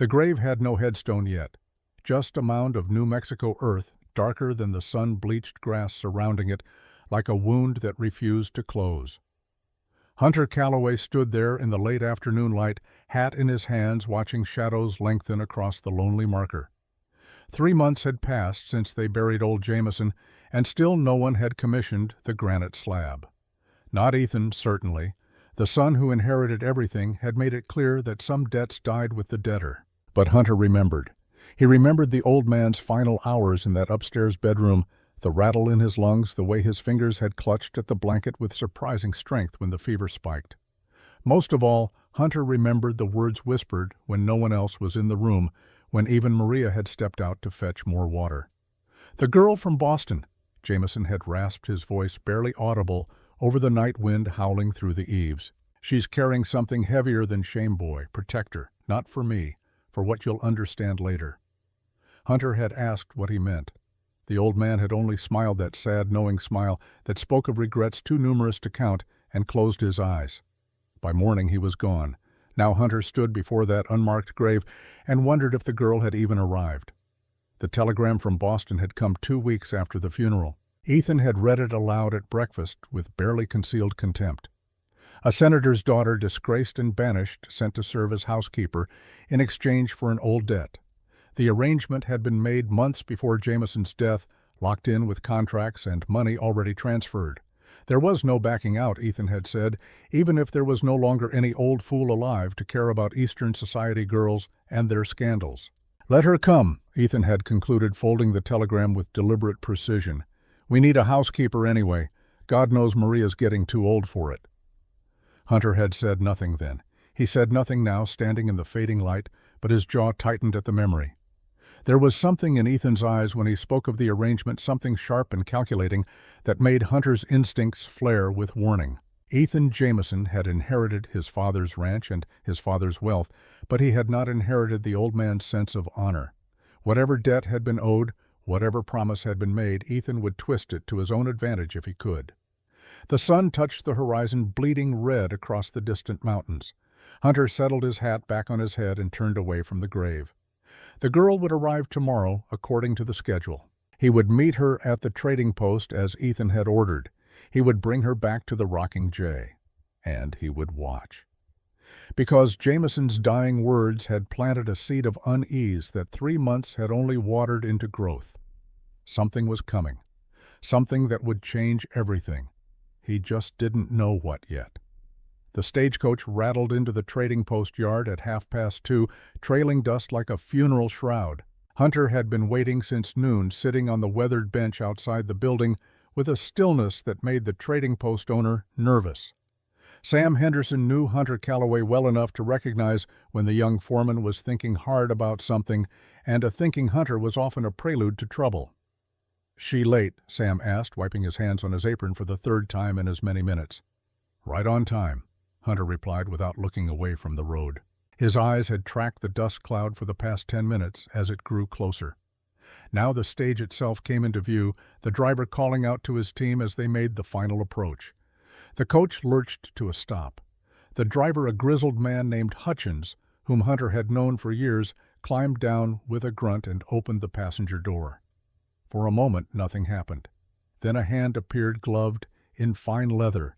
The grave had no headstone yet, just a mound of New Mexico earth, darker than the sun-bleached grass surrounding it, like a wound that refused to close. Hunter Calloway stood there in the late afternoon light, hat in his hands, watching shadows lengthen across the lonely marker. 3 months had passed since they buried old Jameson, and still no one had commissioned the granite slab. Not Ethan, certainly. The son who inherited everything had made it clear that some debts died with the debtor. But Hunter remembered. He remembered the old man's final hours in that upstairs bedroom, the rattle in his lungs, the way his fingers had clutched at the blanket with surprising strength when the fever spiked. Most of all, Hunter remembered the words whispered when no one else was in the room, when even Maria had stepped out to fetch more water. "The girl from Boston," Jameson had rasped his voice barely audible over the night wind howling through the eaves. "She's carrying something heavier than shame, boy. Protect her. Not for me. For what you'll understand later." Hunter had asked what he meant. The old man had only smiled that sad, knowing smile that spoke of regrets too numerous to count, and closed his eyes. By morning he was gone. Now Hunter stood before that unmarked grave and wondered if the girl had even arrived. The telegram from Boston had come 2 weeks after the funeral. Ethan had read it aloud at breakfast with barely concealed contempt. A senator's daughter, disgraced and banished, sent to serve as housekeeper in exchange for an old debt. The arrangement had been made months before Jameson's death, locked in with contracts and money already transferred. There was no backing out, Ethan had said, even if there was no longer any old fool alive to care about Eastern society girls and their scandals. "Let her come," Ethan had concluded, folding the telegram with deliberate precision. "We need a housekeeper anyway. God knows Maria's getting too old for it." Hunter had said nothing then. He said nothing now, standing in the fading light, but his jaw tightened at the memory. There was something in Ethan's eyes when he spoke of the arrangement, something sharp and calculating, that made Hunter's instincts flare with warning. Ethan Jameson had inherited his father's ranch and his father's wealth, but he had not inherited the old man's sense of honor. Whatever debt had been owed, whatever promise had been made, Ethan would twist it to his own advantage if he could. The sun touched the horizon, bleeding red across the distant mountains. Hunter settled his hat back on his head and turned away from the grave. The girl would arrive tomorrow, according to the schedule. He would meet her at the trading post as Ethan had ordered. He would bring her back to the Rocking J. And he would watch. Because Jameson's dying words had planted a seed of unease that 3 months had only watered into growth. Something was coming. Something that would change everything. He just didn't know what yet. The stagecoach rattled into the trading post yard at 2:30, trailing dust like a funeral shroud. Hunter had been waiting since noon, sitting on the weathered bench outside the building with a stillness that made the trading post owner nervous. Sam Henderson knew Hunter Calloway well enough to recognize when the young foreman was thinking hard about something, and a thinking Hunter was often a prelude to trouble. "She late?" Sam asked, wiping his hands on his apron for the 3rd time in as many minutes. "Right on time," Hunter replied without looking away from the road. His eyes had tracked the dust cloud for the past 10 minutes as it grew closer. Now the stage itself came into view, the driver calling out to his team as they made the final approach. The coach lurched to a stop. The driver, a grizzled man named Hutchins, whom Hunter had known for years, climbed down with a grunt and opened the passenger door. For a moment nothing happened. Then a hand appeared, gloved, in fine leather,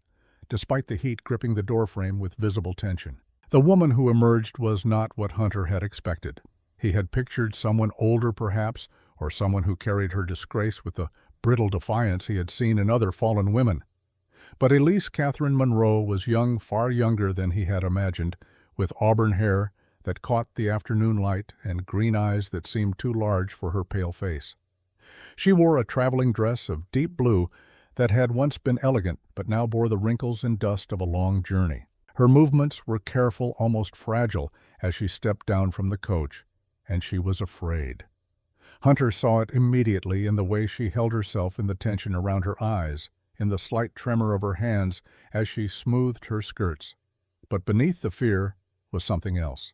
despite the heat gripping the doorframe with visible tension. The woman who emerged was not what Hunter had expected. He had pictured someone older perhaps, or someone who carried her disgrace with the brittle defiance he had seen in other fallen women. But Elise Catherine Monroe was young, far younger than he had imagined, with auburn hair that caught the afternoon light and green eyes that seemed too large for her pale face. She wore a traveling dress of deep blue that had once been elegant but now bore the wrinkles and dust of a long journey. Her movements were careful, almost fragile, as she stepped down from the coach, and she was afraid. Hunter saw it immediately in the way she held herself, in the tension around her eyes, in the slight tremor of her hands as she smoothed her skirts. But beneath the fear was something else.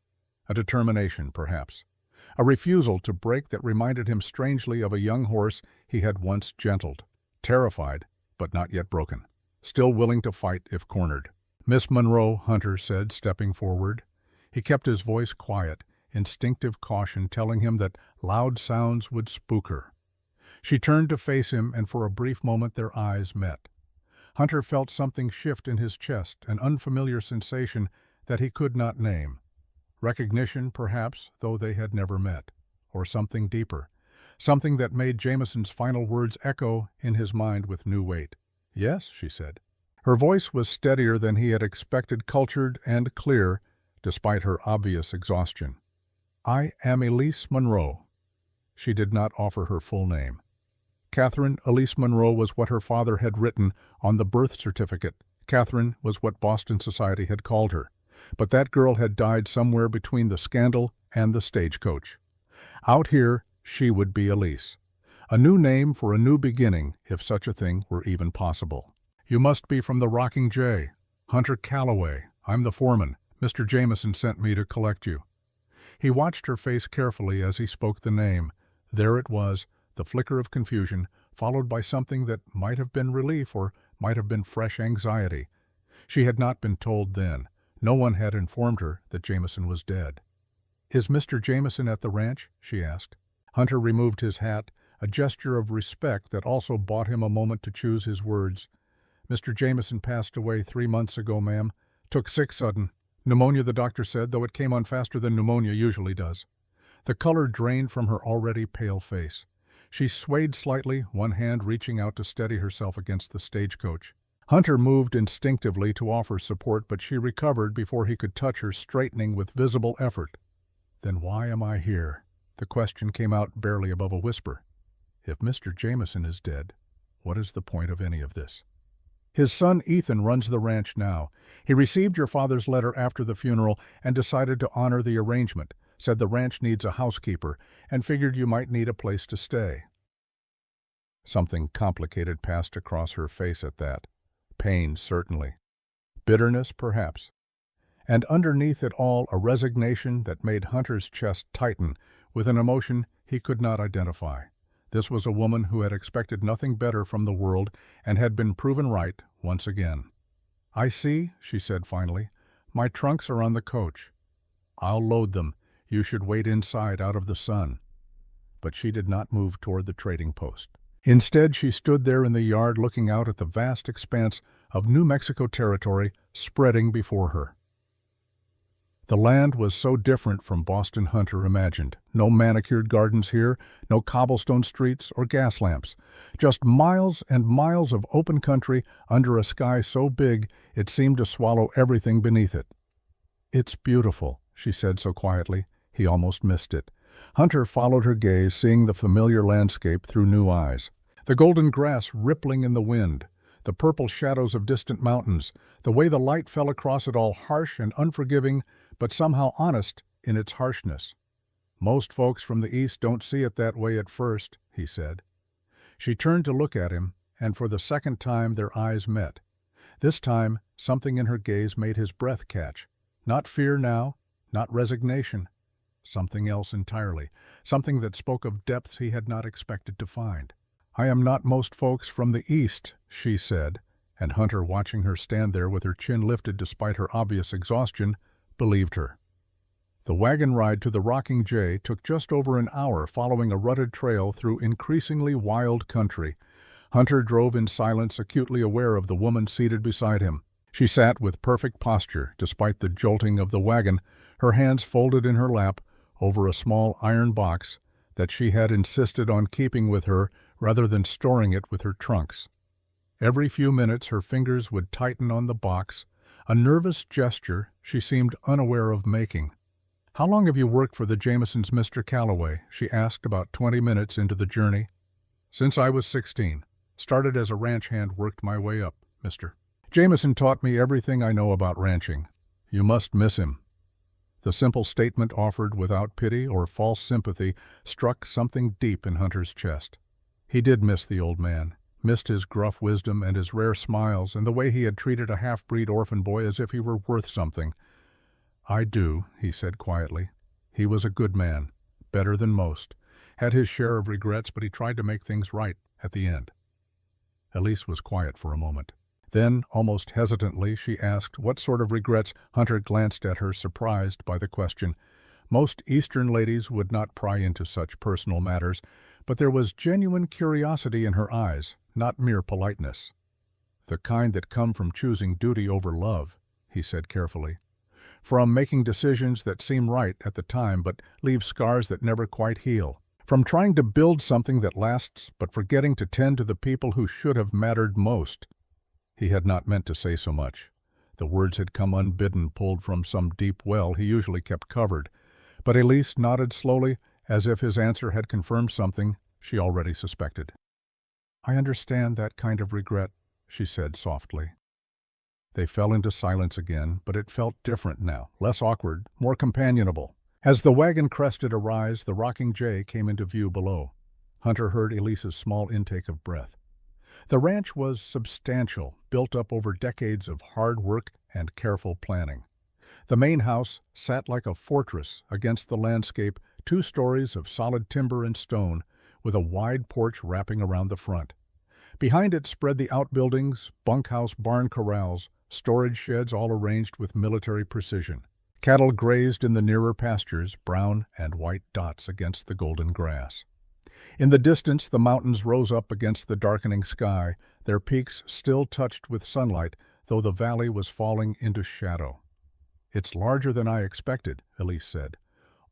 A determination, perhaps. A refusal to break that reminded him strangely of a young horse he had once gentled. Terrified, but not yet broken. Still willing to fight if cornered. "Miss Monroe," Hunter said, stepping forward. He kept his voice quiet, instinctive caution telling him that loud sounds would spook her. She turned to face him, and for a brief moment their eyes met. Hunter felt something shift in his chest, an unfamiliar sensation that he could not name. Recognition, perhaps, though they had never met. Or something deeper. Something that made Jameson's final words echo in his mind with new weight. "Yes," she said. Her voice was steadier than he had expected, cultured and clear, despite her obvious exhaustion. "I am Elise Monroe." She did not offer her full name. Catherine Elise Monroe was what her father had written on the birth certificate. Catherine was what Boston society had called her. But that girl had died somewhere between the scandal and the stagecoach. Out here, she would be Elise. A new name for a new beginning, if such a thing were even possible. "You must be from the Rocking J. Hunter Calloway. I'm the foreman. Mr. Jameson sent me to collect you." He watched her face carefully as he spoke the name. There it was, the flicker of confusion, followed by something that might have been relief or might have been fresh anxiety. She had not been told then. No one had informed her that Jameson was dead. "Is Mr. Jameson at the ranch?" she asked. Hunter removed his hat, a gesture of respect that also bought him a moment to choose his words. "Mr. Jameson passed away 3 months ago, ma'am. Took sick sudden. Pneumonia, the doctor said, though it came on faster than pneumonia usually does." The color drained from her already pale face. She swayed slightly, one hand reaching out to steady herself against the stagecoach. Hunter moved instinctively to offer support, but she recovered before he could touch her, straightening with visible effort. "Then why am I here?" The question came out barely above a whisper. "If Mr. Jameson is dead, what is the point of any of this?" "His son Ethan runs the ranch now. He received your father's letter after the funeral and decided to honor the arrangement, said the ranch needs a housekeeper, and figured you might need a place to stay." Something complicated passed across her face at that. Pain, certainly. Bitterness, perhaps. And underneath it all, a resignation that made Hunter's chest tighten with an emotion he could not identify. This was a woman who had expected nothing better from the world and had been proven right once again. "I see," she said finally. "My trunks are on the coach." "I'll load them. You should wait inside out of the sun." But she did not move toward the trading post. Instead, she stood there in the yard looking out at the vast expanse of New Mexico territory spreading before her. The land was so different from Boston Hunter imagined. No manicured gardens here, no cobblestone streets or gas lamps. Just miles and miles of open country under a sky so big it seemed to swallow everything beneath it. "It's beautiful," she said so quietly, he almost missed it. Hunter followed her gaze, seeing the familiar landscape through new eyes. The golden grass rippling in the wind, the purple shadows of distant mountains, the way the light fell across it all, harsh and unforgiving, but somehow honest in its harshness. "Most folks from the east don't see it that way at first," he said. She turned to look at him, and for the second time their eyes met. This time, something in her gaze made his breath catch. Not fear now, not resignation. Something else entirely, something that spoke of depths he had not expected to find. "I am not most folks from the east," she said, and Hunter, watching her stand there with her chin lifted despite her obvious exhaustion, believed her. The wagon ride to the Rocking J took just over an hour, following a rutted trail through increasingly wild country. Hunter drove in silence, acutely aware of the woman seated beside him. She sat with perfect posture, despite the jolting of the wagon, her hands folded in her lap over a small iron box that she had insisted on keeping with her rather than storing it with her trunks. Every few minutes her fingers would tighten on the box, a nervous gesture she seemed unaware of making. "How long have you worked for the Jamesons, Mr. Calloway?" she asked about 20 minutes into the journey. "Since I was 16. Started as a ranch hand, worked my way up, Mr. Jameson taught me everything I know about ranching. You must miss him." The simple statement, offered without pity or false sympathy, struck something deep in Hunter's chest. He did miss the old man, missed his gruff wisdom and his rare smiles and the way he had treated a half-breed orphan boy as if he were worth something. "I do," he said quietly. "He was a good man, better than most, had his share of regrets, but he tried to make things right at the end." Elise was quiet for a moment. Then, almost hesitantly, she asked what sort of regrets. Hunter glanced at her, surprised by the question. Most Eastern ladies would not pry into such personal matters, but there was genuine curiosity in her eyes, not mere politeness. "The kind that come from choosing duty over love," he said carefully. "From making decisions that seem right at the time but leave scars that never quite heal. From trying to build something that lasts but forgetting to tend to the people who should have mattered most." He had not meant to say so much. The words had come unbidden, pulled from some deep well he usually kept covered. But Elise nodded slowly, as if his answer had confirmed something she already suspected. "I understand that kind of regret," she said softly. They fell into silence again, but it felt different now, less awkward, more companionable. As the wagon crested a rise, the rocking jay came into view below. Hunter heard Elise's small intake of breath. The ranch was substantial, built up over decades of hard work and careful planning. The main house sat like a fortress against the landscape, 2 stories of solid timber and stone, with a wide porch wrapping around the front. Behind it spread the outbuildings, bunkhouse barn corrals, storage sheds all arranged with military precision. Cattle grazed in the nearer pastures, brown and white dots against the golden grass. In the distance, the mountains rose up against the darkening sky, their peaks still touched with sunlight, though the valley was falling into shadow. "It's larger than I expected," Elise said.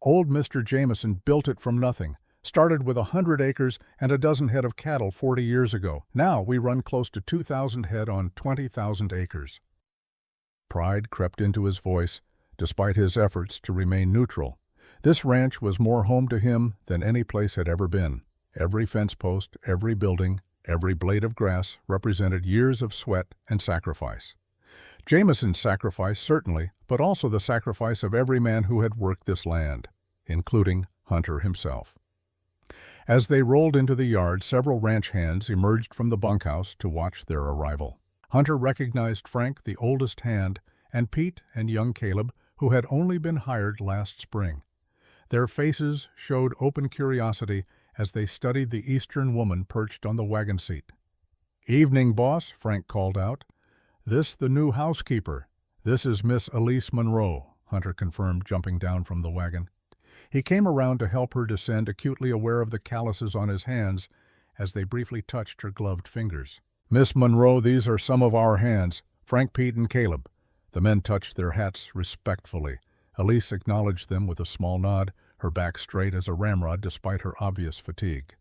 "Old Mr. Jameson built it from nothing. Started with 100 acres and a dozen head of cattle 40 years ago. Now we run close to 2,000 head on 20,000 acres. Pride crept into his voice, despite his efforts to remain neutral. This ranch was more home to him than any place had ever been. Every fence post, every building, every blade of grass represented years of sweat and sacrifice. Jameson's sacrifice, certainly, but also the sacrifice of every man who had worked this land, including Hunter himself. As they rolled into the yard, several ranch hands emerged from the bunkhouse to watch their arrival. Hunter recognized Frank, the oldest hand, and Pete and young Caleb, who had only been hired last spring. Their faces showed open curiosity as they studied the Eastern woman perched on the wagon seat. "Evening, boss," Frank called out. "This the new housekeeper. This is Miss Elise Monroe," Hunter confirmed, jumping down from the wagon. He came around to help her descend, acutely aware of the calluses on his hands as they briefly touched her gloved fingers. "Miss Monroe, these are some of our hands, Frank, Pete, and Caleb." The men touched their hats respectfully. Elise acknowledged them with a small nod, her back straight as a ramrod despite her obvious fatigue.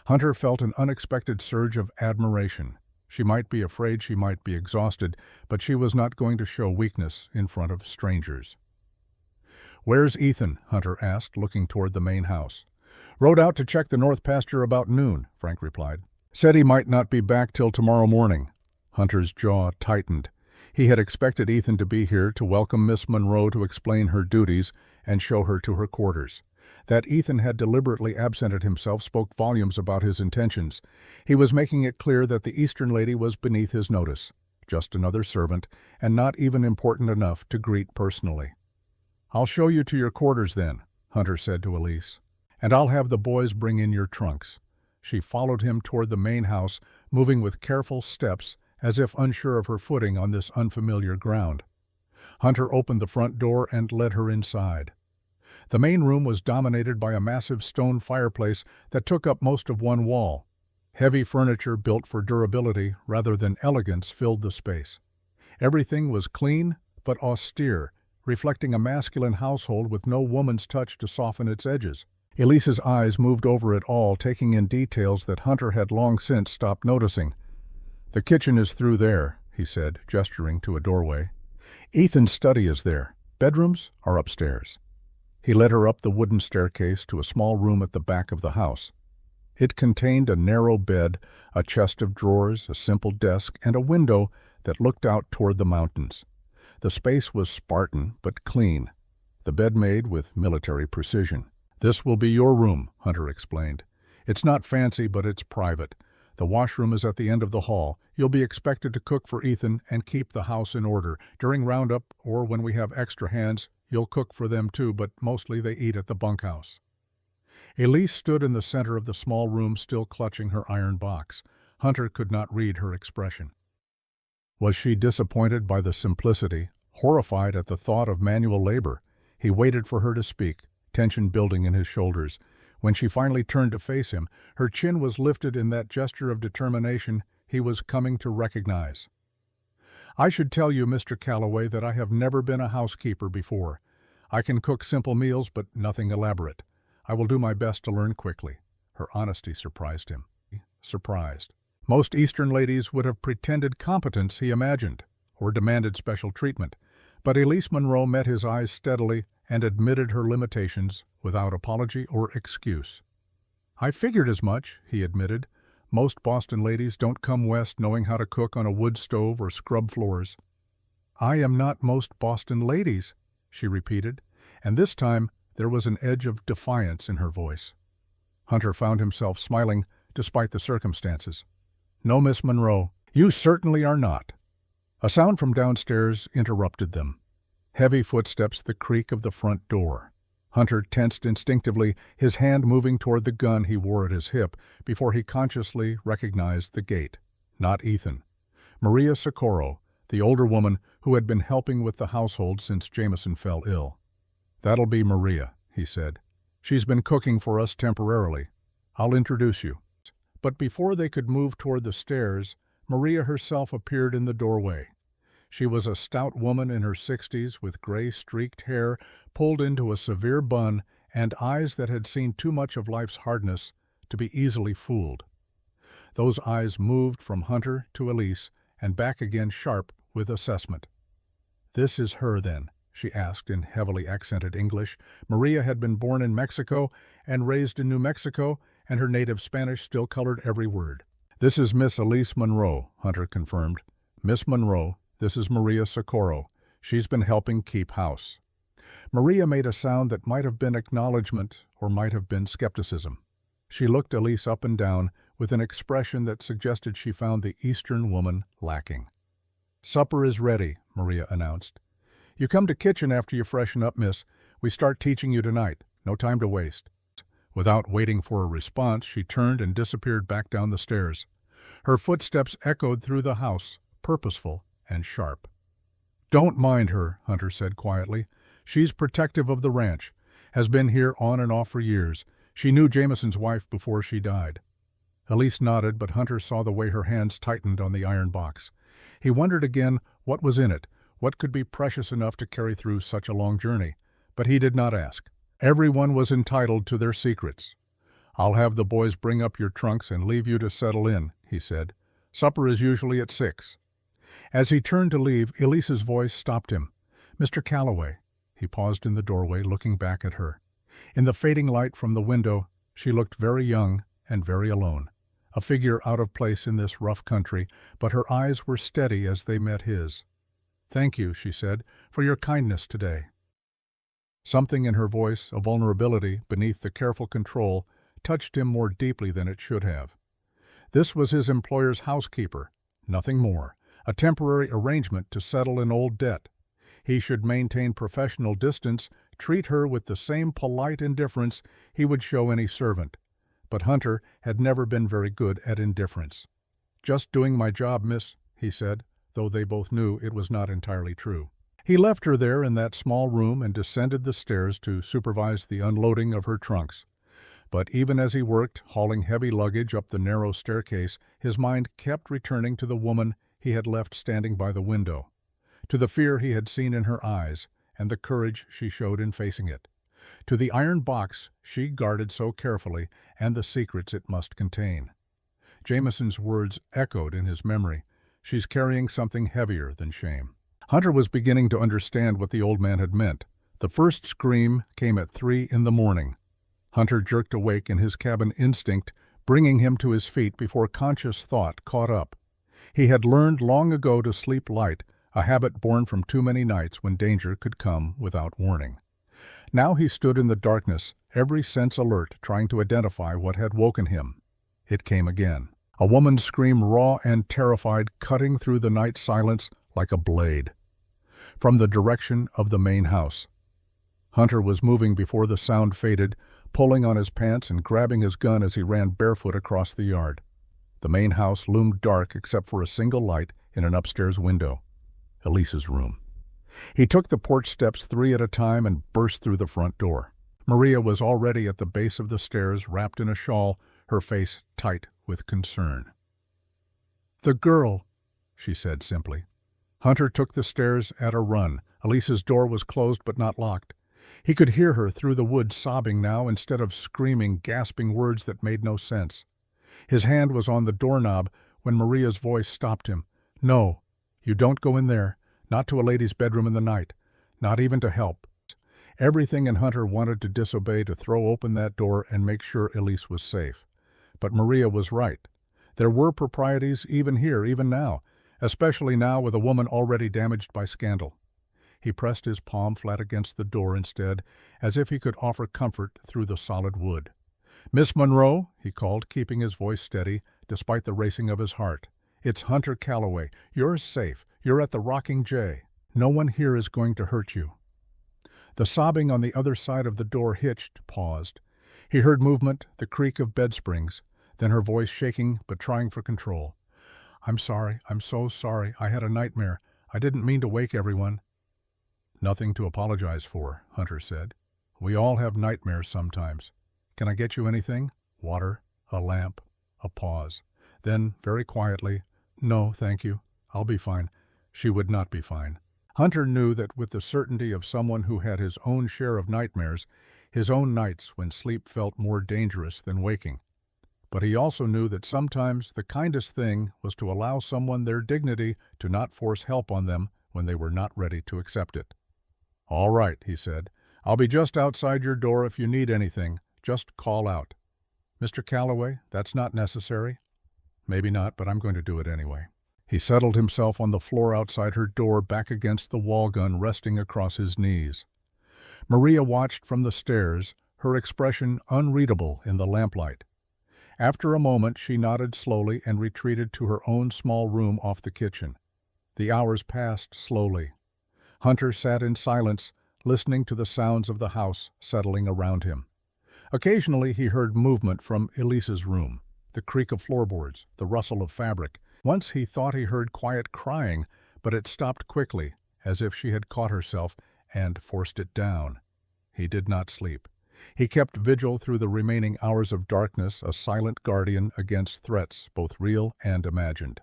Hunter felt an unexpected surge of admiration. She might be afraid, she might be exhausted, but she was not going to show weakness in front of strangers. "Where's Ethan?" Hunter asked, looking toward the main house. "Rode out to check the north pasture about noon," Frank replied. "Said he might not be back till tomorrow morning." Hunter's jaw tightened. He had expected Ethan to be here to welcome Miss Monroe, to explain her duties and show her to her quarters. That Ethan had deliberately absented himself spoke volumes about his intentions. He was making it clear that the Eastern lady was beneath his notice, just another servant, and not even important enough to greet personally. "I'll show you to your quarters then," Hunter said to Elise. "And I'll have the boys bring in your trunks." She followed him toward the main house, moving with careful steps, as if unsure of her footing on this unfamiliar ground. Hunter opened the front door and led her inside. The main room was dominated by a massive stone fireplace that took up most of one wall. Heavy furniture built for durability rather than elegance filled the space. Everything was clean but austere, reflecting a masculine household with no woman's touch to soften its edges. Elise's eyes moved over it all, taking in details that Hunter had long since stopped noticing. "The kitchen is through there," he said, gesturing to a doorway. "Ethan's study is there. Bedrooms are upstairs." He led her up the wooden staircase to a small room at the back of the house. It contained a narrow bed, a chest of drawers, a simple desk, and a window that looked out toward the mountains. The space was Spartan but clean, the bed made with military precision. "This will be your room," Hunter explained. "It's not fancy, but it's private. The washroom is at the end of the hall. You'll be expected to cook for Ethan and keep the house in order. During roundup, or when we have extra hands, you'll cook for them too, but mostly they eat at the bunkhouse." Elise stood in the center of the small room, still clutching her iron box. Hunter could not read her expression. Was she disappointed by the simplicity, horrified at the thought of manual labor? He waited for her to speak, tension building in his shoulders. When she finally turned to face him, her chin was lifted in that gesture of determination he was coming to recognize. "I should tell you, Mr. Calloway, that I have never been a housekeeper before. I can cook simple meals, but nothing elaborate. I will do my best to learn quickly." Her honesty surprised him. Surprised. Most Eastern ladies would have pretended competence, he imagined, or demanded special treatment. But Elise Monroe met his eyes steadily and admitted her limitations without apology or excuse. "I figured as much," he admitted. "Most Boston ladies don't come west knowing how to cook on a wood stove or scrub floors." "I am not most Boston ladies," she repeated, and this time there was an edge of defiance in her voice. Hunter found himself smiling despite the circumstances. "No, Miss Monroe, you certainly are not." A sound from downstairs interrupted them. Heavy footsteps, the creak of the front door. Hunter tensed instinctively, his hand moving toward the gun he wore at his hip, before he consciously recognized the gate. Not Ethan. Maria Socorro, the older woman who had been helping with the household since Jameson fell ill. "That'll be Maria," he said. "She's been cooking for us temporarily. I'll introduce you." But before they could move toward the stairs, Maria herself appeared in the doorway. She was a stout woman in her 60s with gray-streaked hair pulled into a severe bun and eyes that had seen too much of life's hardness to be easily fooled. Those eyes moved from Hunter to Elise and back again sharp with assessment. "This is her, then?" she asked in heavily accented English. Maria had been born in Mexico and raised in New Mexico, and her native Spanish still colored every word. "This is Miss Elise Monroe," Hunter confirmed. "Miss Monroe, this is Maria Socorro. She's been helping keep house." Maria made a sound that might have been acknowledgement or might have been skepticism. She looked Elise up and down with an expression that suggested she found the Eastern woman lacking. "Supper is ready," Maria announced. "You come to kitchen after you freshen up, miss. We start teaching you tonight. No time to waste." Without waiting for a response, she turned and disappeared back down the stairs. Her footsteps echoed through the house, purposeful and sharp. "Don't mind her," Hunter said quietly. "She's protective of the ranch. Has been here on and off for years. She knew Jameson's wife before she died." Elise nodded, but Hunter saw the way her hands tightened on the iron box. He wondered again what was in it, what could be precious enough to carry through such a long journey. But he did not ask. Everyone was entitled to their secrets. "I'll have the boys bring up your trunks and leave you to settle in," he said. "Supper is usually at 6. As he turned to leave, Elise's voice stopped him. "Mr. Calloway." He paused in the doorway, looking back at her. In the fading light from the window, she looked very young and very alone, a figure out of place in this rough country, but her eyes were steady as they met his. "Thank you," she said, "for your kindness today." Something in her voice, a vulnerability beneath the careful control, touched him more deeply than it should have. This was his employer's housekeeper, nothing more, a temporary arrangement to settle an old debt. He should maintain professional distance, treat her with the same polite indifference he would show any servant. But Hunter had never been very good at indifference. "Just doing my job, miss," he said, though they both knew it was not entirely true. He left her there in that small room and descended the stairs to supervise the unloading of her trunks. But even as he worked, hauling heavy luggage up the narrow staircase, his mind kept returning to the woman he had left standing by the window, to the fear he had seen in her eyes and the courage she showed in facing it, to the iron box she guarded so carefully and the secrets it must contain. Jameson's words echoed in his memory. "She's carrying something heavier than shame." Hunter was beginning to understand what the old man had meant. The first scream came at 3 in the morning. Hunter jerked awake in his cabin instinct, bringing him to his feet before conscious thought caught up. He had learned long ago to sleep light, a habit born from too many nights when danger could come without warning. Now he stood in the darkness, every sense alert, trying to identify what had woken him. It came again. A woman's scream, raw and terrified, cutting through the night silence like a blade. From the direction of the main house. Hunter was moving before the sound faded, pulling on his pants and grabbing his gun as he ran barefoot across the yard. The main house loomed dark except for a single light in an upstairs window. Elise's room. He took the porch steps 3 at a time and burst through the front door. Maria was already at the base of the stairs, wrapped in a shawl, her face tight with concern. "The girl," she said simply. Hunter took the stairs at a run. Elise's door was closed but not locked. He could hear her through the woods sobbing now instead of screaming, gasping words that made no sense. His hand was on the doorknob when Maria's voice stopped him. "No, you don't go in there. Not to a lady's bedroom in the night. Not even to help." Everything in Hunter wanted to disobey, to throw open that door and make sure Elise was safe. But Maria was right. There were proprieties even here, even now, especially now with a woman already damaged by scandal. He pressed his palm flat against the door instead, as if he could offer comfort through the solid wood. "Miss Monroe," he called, keeping his voice steady, despite the racing of his heart. "It's Hunter Calloway. You're safe. You're at the Rocking J. No one here is going to hurt you." The sobbing on the other side of the door hitched, paused. He heard movement, the creak of bed springs, then her voice shaking but trying for control. "I'm sorry. I'm so sorry. I had a nightmare. I didn't mean to wake everyone." "Nothing to apologize for," Hunter said. "We all have nightmares sometimes. Can I get you anything? Water? A lamp?" A pause. Then, very quietly, "No, thank you. I'll be fine." She would not be fine. Hunter knew that with the certainty of someone who had his own share of nightmares, his own nights when sleep felt more dangerous than waking. But he also knew that sometimes the kindest thing was to allow someone their dignity, to not force help on them when they were not ready to accept it. "All right," he said. "I'll be just outside your door if you need anything. Just call out." "Mr. Calloway, that's not necessary." "Maybe not, but I'm going to do it anyway." He settled himself on the floor outside her door, back against the wall gun resting across his knees. Maria watched from the stairs, her expression unreadable in the lamplight. After a moment she nodded slowly and retreated to her own small room off the kitchen. The hours passed slowly. Hunter sat in silence, listening to the sounds of the house settling around him. Occasionally he heard movement from Elise's room, the creak of floorboards, the rustle of fabric. Once he thought he heard quiet crying, but it stopped quickly, as if she had caught herself and forced it down. He did not sleep. He kept vigil through the remaining hours of darkness, a silent guardian against threats, both real and imagined.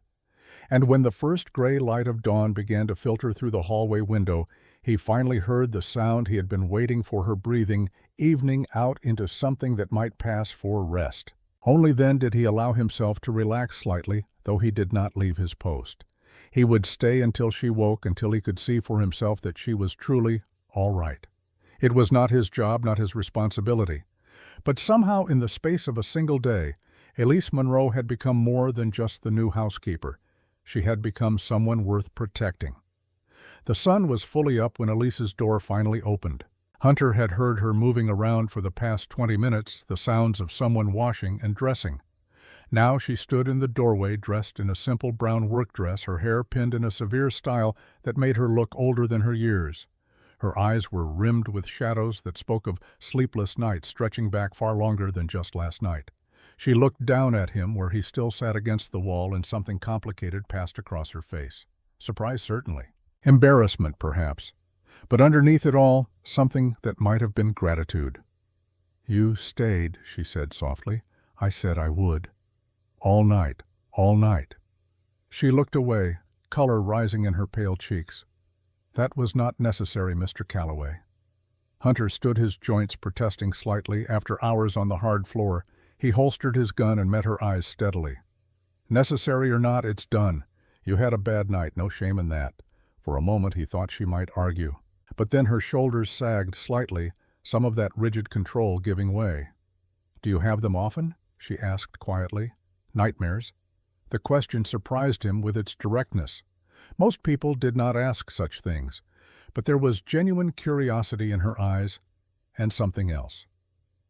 And when the first gray light of dawn began to filter through the hallway window, he finally heard the sound he had been waiting for, her breathing, evening out into something that might pass for rest. Only then did he allow himself to relax slightly, though he did not leave his post. He would stay until she woke, until he could see for himself that she was truly all right. It was not his job, not his responsibility. But somehow in the space of a single day, Elise Monroe had become more than just the new housekeeper. She had become someone worth protecting. The sun was fully up when Elise's door finally opened. Hunter had heard her moving around for the past 20 minutes, the sounds of someone washing and dressing. Now she stood in the doorway, dressed in a simple brown work dress, her hair pinned in a severe style that made her look older than her years. Her eyes were rimmed with shadows that spoke of sleepless nights stretching back far longer than just last night. She looked down at him where he still sat against the wall, and something complicated passed across her face. Surprise, certainly. Embarrassment, perhaps. But underneath it all, something that might have been gratitude. "You stayed," she said softly. "I said I would. All night, all night." She looked away, color rising in her pale cheeks. "That was not necessary, Mr. Calloway." Hunter stood, his joints protesting slightly. After hours on the hard floor, he holstered his gun and met her eyes steadily. "Necessary or not, it's done. You had a bad night, no shame in that." For a moment he thought she might argue. But then her shoulders sagged slightly, some of that rigid control giving way. "Do you have them often?" she asked quietly. "Nightmares?" The question surprised him with its directness. Most people did not ask such things, but there was genuine curiosity in her eyes, and something else.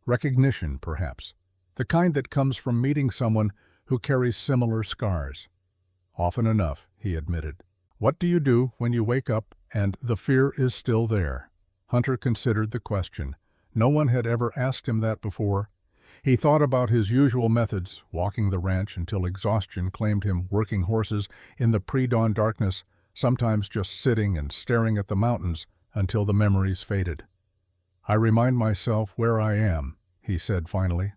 Recognition, perhaps. The kind that comes from meeting someone who carries similar scars. "Often enough," he admitted. "What do you do when you wake up and the fear is still there?" Hunter considered the question. No one had ever asked him that before. He thought about his usual methods, walking the ranch until exhaustion claimed him, working horses in the pre-dawn darkness, sometimes just sitting and staring at the mountains until the memories faded. "I remind myself where I am," he said finally,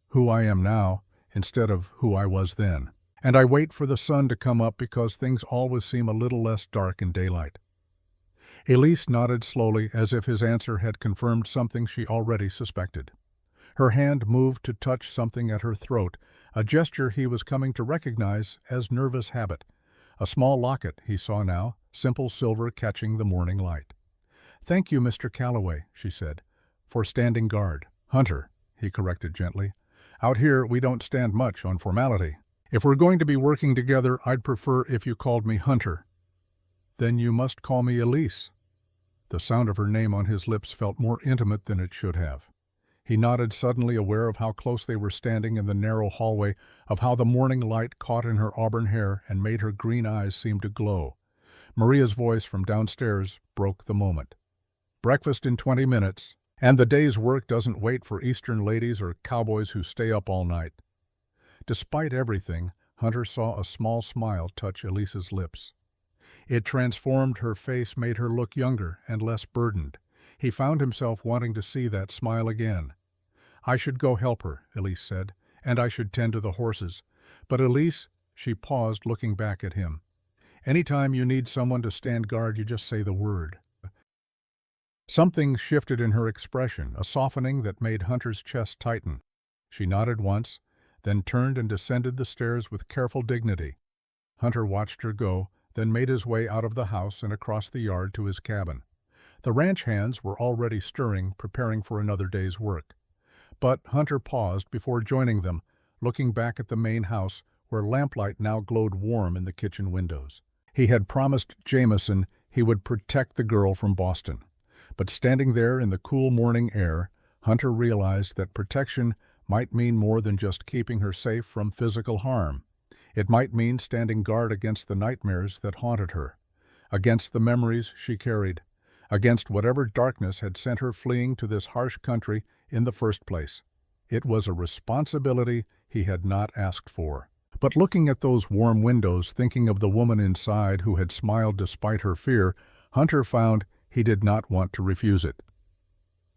"who I am now instead of who I was then. And I wait for the sun to come up because things always seem a little less dark in daylight." Elise nodded slowly as if his answer had confirmed something she already suspected. Her hand moved to touch something at her throat, a gesture he was coming to recognize as nervous habit. A small locket, he saw now, simple silver catching the morning light. "Thank you, Mr. Calloway," she said, "for standing guard." "Hunter," he corrected gently. "Out here we don't stand much on formality. If we're going to be working together, I'd prefer if you called me Hunter." "Then you must call me Elise." The sound of her name on his lips felt more intimate than it should have. He nodded, suddenly aware of how close they were standing in the narrow hallway, of how the morning light caught in her auburn hair and made her green eyes seem to glow. Maria's voice from downstairs broke the moment. "Breakfast in 20 minutes, and the day's work doesn't wait for Eastern ladies or cowboys who stay up all night." Despite everything, Hunter saw a small smile touch Elise's lips. It transformed her face, made her look younger and less burdened. He found himself wanting to see that smile again. "I should go help her," Elise said, "and I should tend to the horses. But Elise," she paused, looking back at him, "anytime you need someone to stand guard, you just say the word." Something shifted in her expression, a softening that made Hunter's chest tighten. She nodded once, then turned and descended the stairs with careful dignity. Hunter watched her go, then made his way out of the house and across the yard to his cabin. The ranch hands were already stirring, preparing for another day's work. But Hunter paused before joining them, looking back at the main house where lamplight now glowed warm in the kitchen windows. He had promised Jameson he would protect the girl from Boston. But standing there in the cool morning air, Hunter realized that protection might mean more than just keeping her safe from physical harm. It might mean standing guard against the nightmares that haunted her, against the memories she carried, against whatever darkness had sent her fleeing to this harsh country in the first place. It was a responsibility he had not asked for. But looking at those warm windows, thinking of the woman inside who had smiled despite her fear, Hunter found he did not want to refuse it.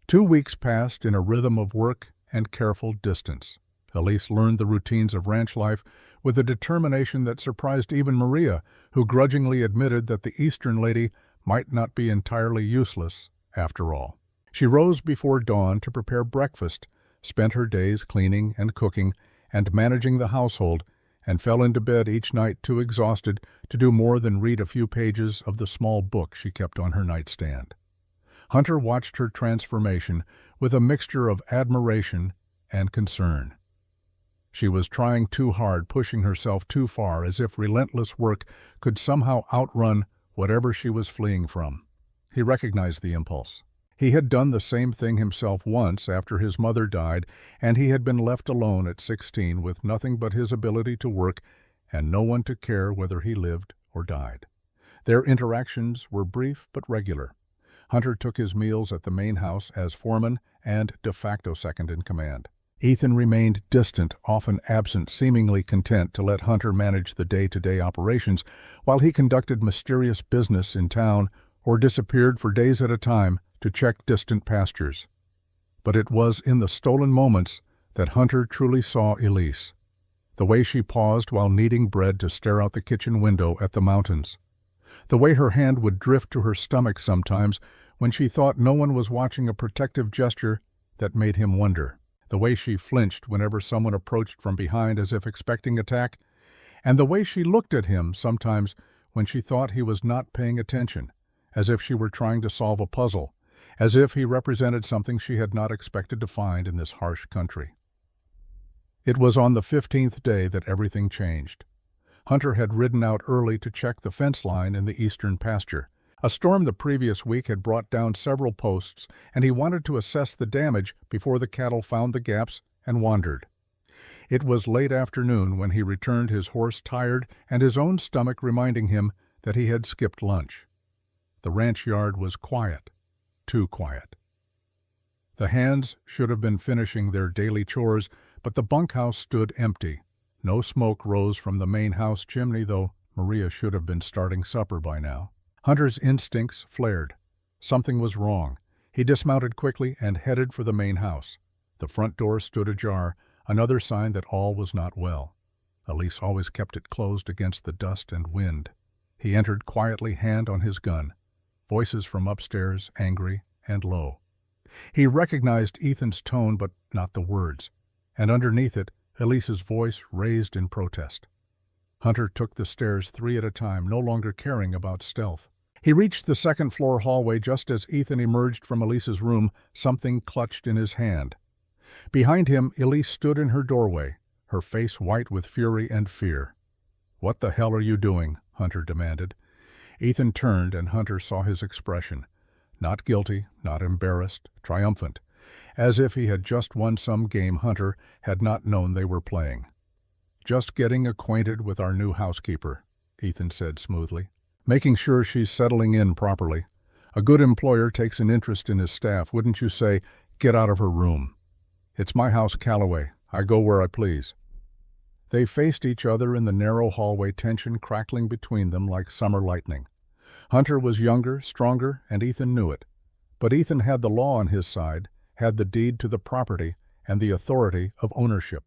2 weeks passed in a rhythm of work and careful distance. Elise learned the routines of ranch life with a determination that surprised even Maria, who grudgingly admitted that the Eastern lady might not be entirely useless after all. She rose before dawn to prepare breakfast, spent her days cleaning and cooking and managing the household, and fell into bed each night too exhausted to do more than read a few pages of the small book she kept on her nightstand. Hunter watched her transformation with a mixture of admiration and concern. She was trying too hard, pushing herself too far, as if relentless work could somehow outrun whatever she was fleeing from. He recognized the impulse. He had done the same thing himself once after his mother died, and he had been left alone at 16 with nothing but his ability to work and no one to care whether he lived or died. Their interactions were brief but regular. Hunter took his meals at the main house as foreman and de facto second in command. Ethan remained distant, often absent, seemingly content to let Hunter manage the day-to-day operations while he conducted mysterious business in town or disappeared for days at a time to check distant pastures. But it was in the stolen moments that Hunter truly saw Elise. The way she paused while kneading bread to stare out the kitchen window at the mountains. The way her hand would drift to her stomach sometimes when she thought no one was watching, a protective gesture that made him wonder. The way she flinched whenever someone approached from behind as if expecting attack, and the way she looked at him sometimes when she thought he was not paying attention, as if she were trying to solve a puzzle, as if he represented something she had not expected to find in this harsh country. It was on the 15th day that everything changed. Hunter had ridden out early to check the fence line in the eastern pasture. A storm the previous week had brought down several posts, and he wanted to assess the damage before the cattle found the gaps and wandered. It was late afternoon when he returned, his horse tired and his own stomach reminding him that he had skipped lunch. The ranch yard was quiet, too quiet. The hands should have been finishing their daily chores, but the bunkhouse stood empty. No smoke rose from the main house chimney, though Maria should have been starting supper by now. Hunter's instincts flared. Something was wrong. He dismounted quickly and headed for the main house. The front door stood ajar, another sign that all was not well. Elise always kept it closed against the dust and wind. He entered quietly, hand on his gun. Voices from upstairs, angry and low. He recognized Ethan's tone, but not the words. And underneath it, Elise's voice raised in protest. Hunter took the stairs 3 at a time, no longer caring about stealth. He reached the second-floor hallway just as Ethan emerged from Elise's room, something clutched in his hand. Behind him, Elise stood in her doorway, her face white with fury and fear. "What the hell are you doing?" Hunter demanded. Ethan turned, and Hunter saw his expression. Not guilty, not embarrassed, triumphant, as if he had just won some game Hunter had not known they were playing. "Just getting acquainted with our new housekeeper," Ethan said smoothly. "Making sure she's settling in properly. A good employer takes an interest in his staff, wouldn't you say? Get out of her room. It's my house, Calloway. I go where I please." They faced each other in the narrow hallway, tension crackling between them like summer lightning. Hunter was younger, stronger, and Ethan knew it. But Ethan had the law on his side, had the deed to the property, and the authority of ownership.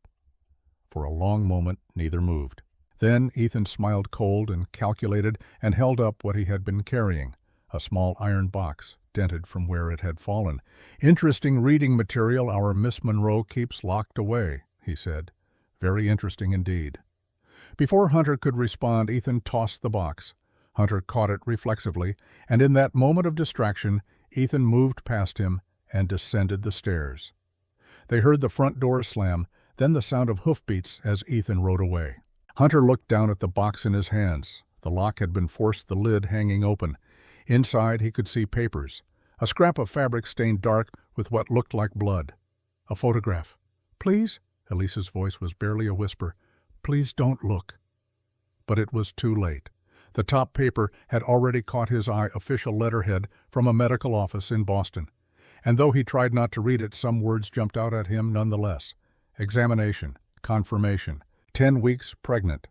For a long moment, neither moved. Then Ethan smiled cold and calculated and held up what he had been carrying, a small iron box, dented from where it had fallen. "Interesting reading material our Miss Monroe keeps locked away," he said. "Very interesting indeed." Before Hunter could respond, Ethan tossed the box. Hunter caught it reflexively, and in that moment of distraction, Ethan moved past him and descended the stairs. They heard the front door slam, then the sound of hoofbeats as Ethan rode away. Hunter looked down at the box in his hands. The lock had been forced, the lid hanging open. Inside he could see papers. A scrap of fabric stained dark with what looked like blood. A photograph. "Please?" Elise's voice was barely a whisper. "Please don't look." But it was too late. The top paper had already caught his eye, official letterhead from a medical office in Boston. And though he tried not to read it, some words jumped out at him nonetheless. Examination. Confirmation. 10 weeks pregnant.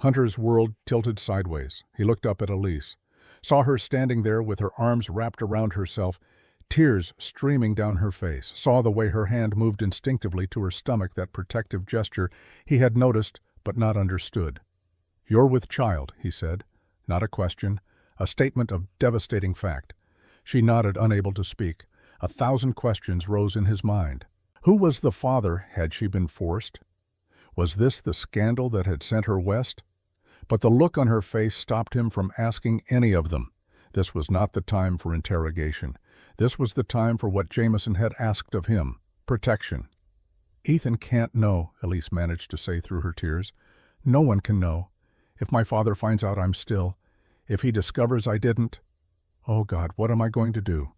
Hunter's world tilted sideways. He looked up at Elise. Saw her standing there with her arms wrapped around herself, tears streaming down her face. Saw the way her hand moved instinctively to her stomach, that protective gesture he had noticed but not understood. "You're with child," he said. Not a question, a statement of devastating fact. She nodded, unable to speak. 1,000 questions rose in his mind. Who was the father? Had she been forced? Was this the scandal that had sent her west? But the look on her face stopped him from asking any of them. This was not the time for interrogation. This was the time for what Jameson had asked of him, protection. "Ethan can't know," Elise managed to say through her tears. "No one can know. If my father finds out I'm still, if he discovers I didn't, oh God, what am I going to do?"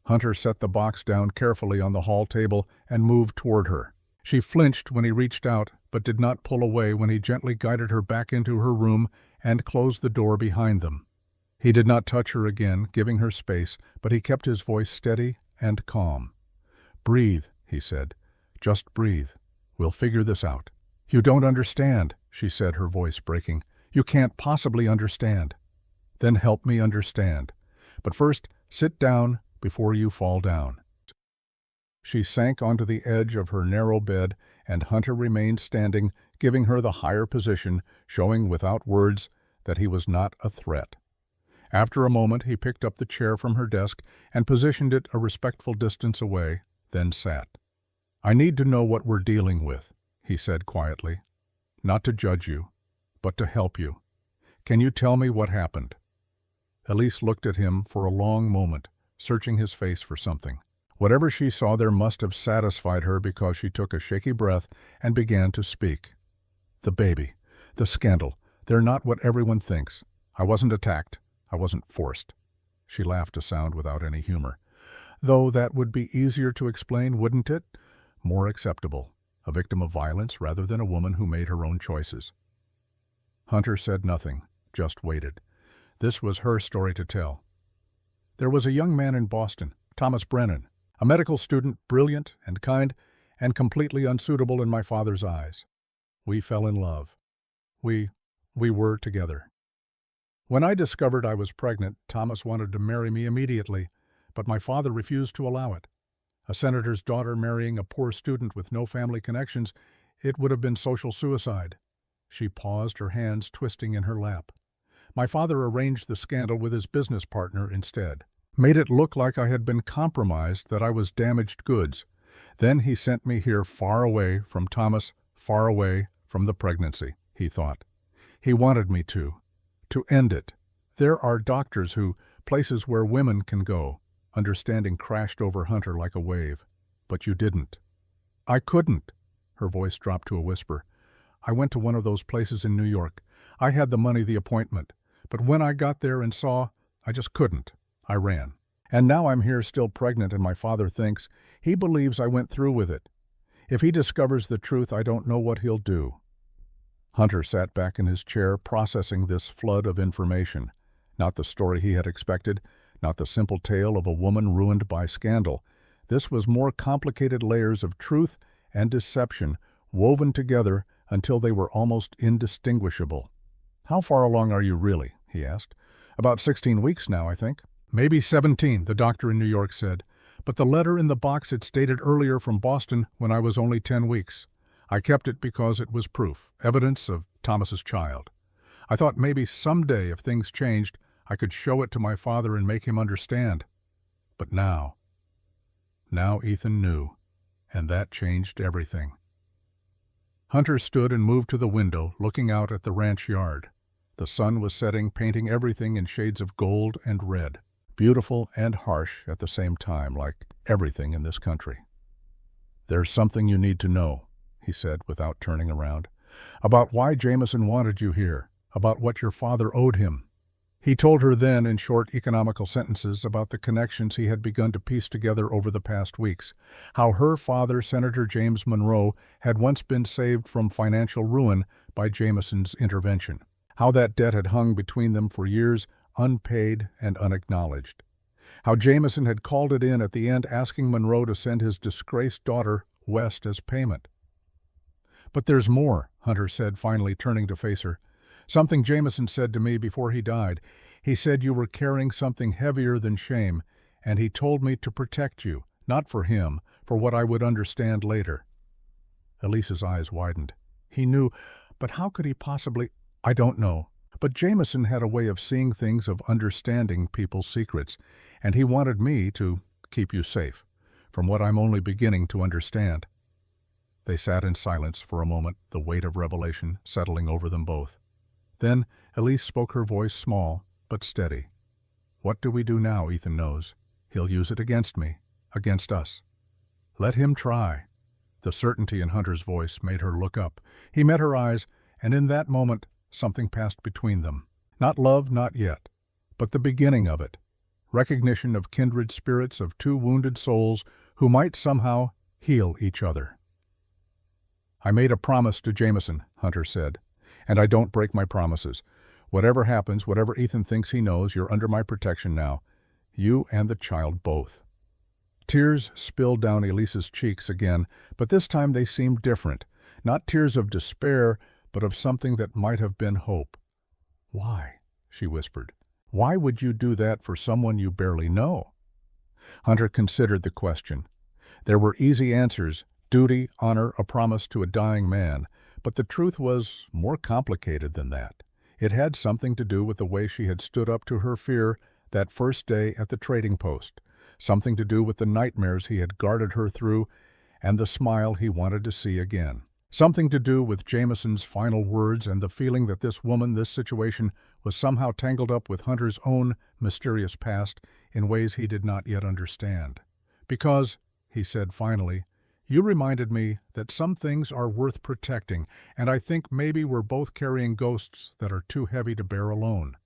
Hunter set the box down carefully on the hall table and moved toward her. She flinched when he reached out, but did not pull away when he gently guided her back into her room and closed the door behind them. He did not touch her again, giving her space, but he kept his voice steady and calm. "Breathe," he said. "Just breathe. We'll figure this out." "You don't understand," she said, her voice breaking. "You can't possibly understand." "Then help me understand. But first, sit down before you fall down." She sank onto the edge of her narrow bed, and Hunter remained standing, giving her the higher position, showing without words that he was not a threat. After a moment, he picked up the chair from her desk and positioned it a respectful distance away, then sat. "I need to know what we're dealing with," he said quietly. "Not to judge you, but to help you. Can you tell me what happened?" Elise looked at him for a long moment, searching his face for something. Whatever she saw there must have satisfied her, because she took a shaky breath and began to speak. "The baby, the scandal, they're not what everyone thinks. I wasn't attacked. I wasn't forced." She laughed, a sound without any humor. "Though that would be easier to explain, wouldn't it? More acceptable. A victim of violence rather than a woman who made her own choices." Hunter said nothing, just waited. This was her story to tell. "There was a young man in Boston, Thomas Brennan, a medical student, brilliant and kind, and completely unsuitable in my father's eyes. We fell in love. We we were together. When I discovered I was pregnant, Thomas wanted to marry me immediately, but my father refused to allow it. A senator's daughter marrying a poor student with no family connections, it would have been social suicide. She paused, her hands twisting in her lap. My father arranged the scandal with his business partner instead. Made it look like I had been compromised, that I was damaged goods. Then he sent me here far away from Thomas, far away from the pregnancy, he thought. He wanted me to end it. There are doctors places where women can go. Understanding crashed over Hunter like a wave. But you didn't. I couldn't. Her voice dropped to a whisper. I went to one of those places in New York. I had the money, the appointment. But when I got there and saw, I just couldn't. I ran. And now I'm here still pregnant, and my father he believes I went through with it. If he discovers the truth, I don't know what he'll do. Hunter sat back in his chair, processing this flood of information. Not the story he had expected, not the simple tale of a woman ruined by scandal. This was more complicated layers of truth and deception woven together until they were almost indistinguishable. How far along are you really? He asked. About 16 weeks now, I think. Maybe 17, the doctor in New York said. But the letter in the box, it's dated earlier from Boston when I was only 10 weeks. I kept it because it was proof, evidence of Thomas's child. I thought maybe someday, if things changed, I could show it to my father and make him understand. But now Ethan knew, and that changed everything. Hunter stood and moved to the window, looking out at the ranch yard. The sun was setting, painting everything in shades of gold and red, beautiful and harsh at the same time, like everything in this country. There's something you need to know, he said without turning around, about why Jameson wanted you here, about what your father owed him. He told her then in short economical sentences about the connections he had begun to piece together over the past weeks, how her father, Senator James Monroe, had once been saved from financial ruin by Jameson's intervention, how that debt had hung between them for years, unpaid and unacknowledged, how Jameson had called it in at the end, asking Monroe to send his disgraced daughter west as payment. But there's more, Hunter said, finally turning to face her. Something Jameson said to me before he died. He said you were carrying something heavier than shame, and he told me to protect you, not for him, for what I would understand later. Elisa's eyes widened. He knew, but how could he possibly? I don't know. But Jameson had a way of seeing things, of understanding people's secrets, and he wanted me to keep you safe, from what I'm only beginning to understand. They sat in silence for a moment, the weight of revelation settling over them both. Then Elise spoke, her voice small but steady. What do we do now? Ethan knows. He'll use it against me, against us. Let him try. The certainty in Hunter's voice made her look up. He met her eyes, and in that moment something passed between them. Not love, not yet, but the beginning of it. Recognition of kindred spirits, of two wounded souls who might somehow heal each other. I made a promise to Jameson, Hunter said, and I don't break my promises. Whatever happens, whatever Ethan thinks he knows, you're under my protection now. You and the child both. Tears spilled down Elisa's cheeks again, but this time they seemed different. Not tears of despair, but of something that might have been hope. Why? She whispered. Why would you do that for someone you barely know? Hunter considered the question. There were easy answers: duty, honor, a promise to a dying man. But the truth was more complicated than that. It had something to do with the way she had stood up to her fear that first day at the trading post, something to do with the nightmares he had guarded her through and the smile he wanted to see again. Something to do with Jameson's final words and the feeling that this woman, this situation, was somehow tangled up with Hunter's own mysterious past in ways he did not yet understand. Because, he said finally, you reminded me that some things are worth protecting, and I think maybe we're both carrying ghosts that are too heavy to bear alone.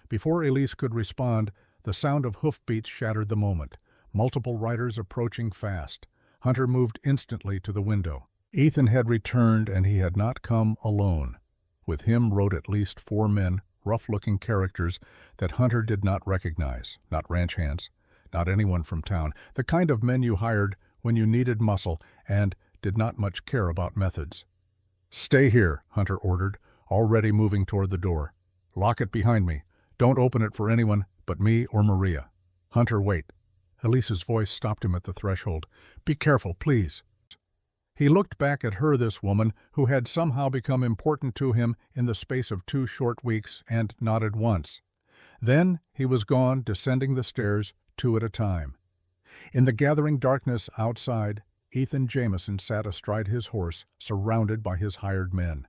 Before Elise could respond, the sound of hoofbeats shattered the moment. Multiple riders approaching fast. Hunter moved instantly to the window. Ethan had returned, and he had not come alone. With him rode at least 4 men, rough-looking characters that Hunter did not recognize, not ranch hands, not anyone from town, the kind of men you hired when you needed muscle and did not much care about methods. Stay here, Hunter ordered, already moving toward the door. "Lock it behind me. Don't open it for anyone but me or Maria." "Hunter, wait." Elise's voice stopped him at the threshold. "Be careful, please." He looked back at her, this woman who had somehow become important to him in the space of 2 short weeks, and nodded once. Then he was gone, descending the stairs, 2 at a time. In the gathering darkness outside, Ethan Jamison sat astride his horse, surrounded by his hired men.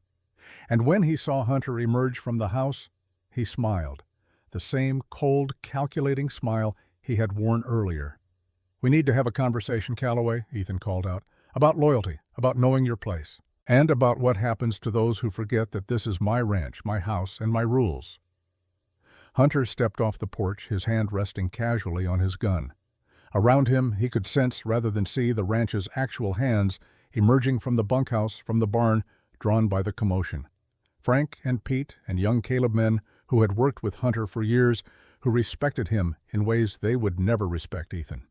And when he saw Hunter emerge from the house, he smiled, the same cold, calculating smile he had worn earlier. "We need to have a conversation, Calloway," Ethan called out, "about loyalty, about knowing your place, and about what happens to those who forget that this is my ranch, my house, and my rules." Hunter stepped off the porch, his hand resting casually on his gun. Around him, he could sense rather than see the ranch's actual hands emerging from the bunkhouse, from the barn, drawn by the commotion. Frank and Pete and young Caleb, men who had worked with Hunter for years, who respected him in ways they would never respect Ethan.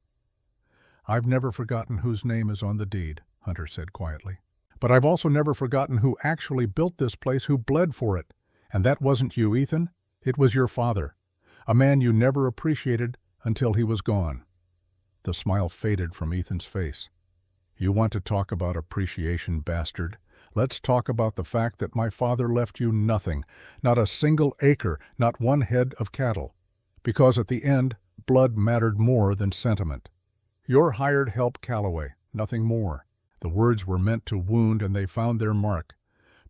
"I've never forgotten whose name is on the deed," Hunter said quietly. "But I've also never forgotten who actually built this place, who bled for it. And that wasn't you, Ethan. It was your father, a man you never appreciated until he was gone." The smile faded from Ethan's face. "You want to talk about appreciation, bastard? Let's talk about the fact that my father left you nothing, not a single acre, not one head of cattle. Because at the end, blood mattered more than sentiment. Your hired help, Calloway, nothing more." The words were meant to wound, and they found their mark.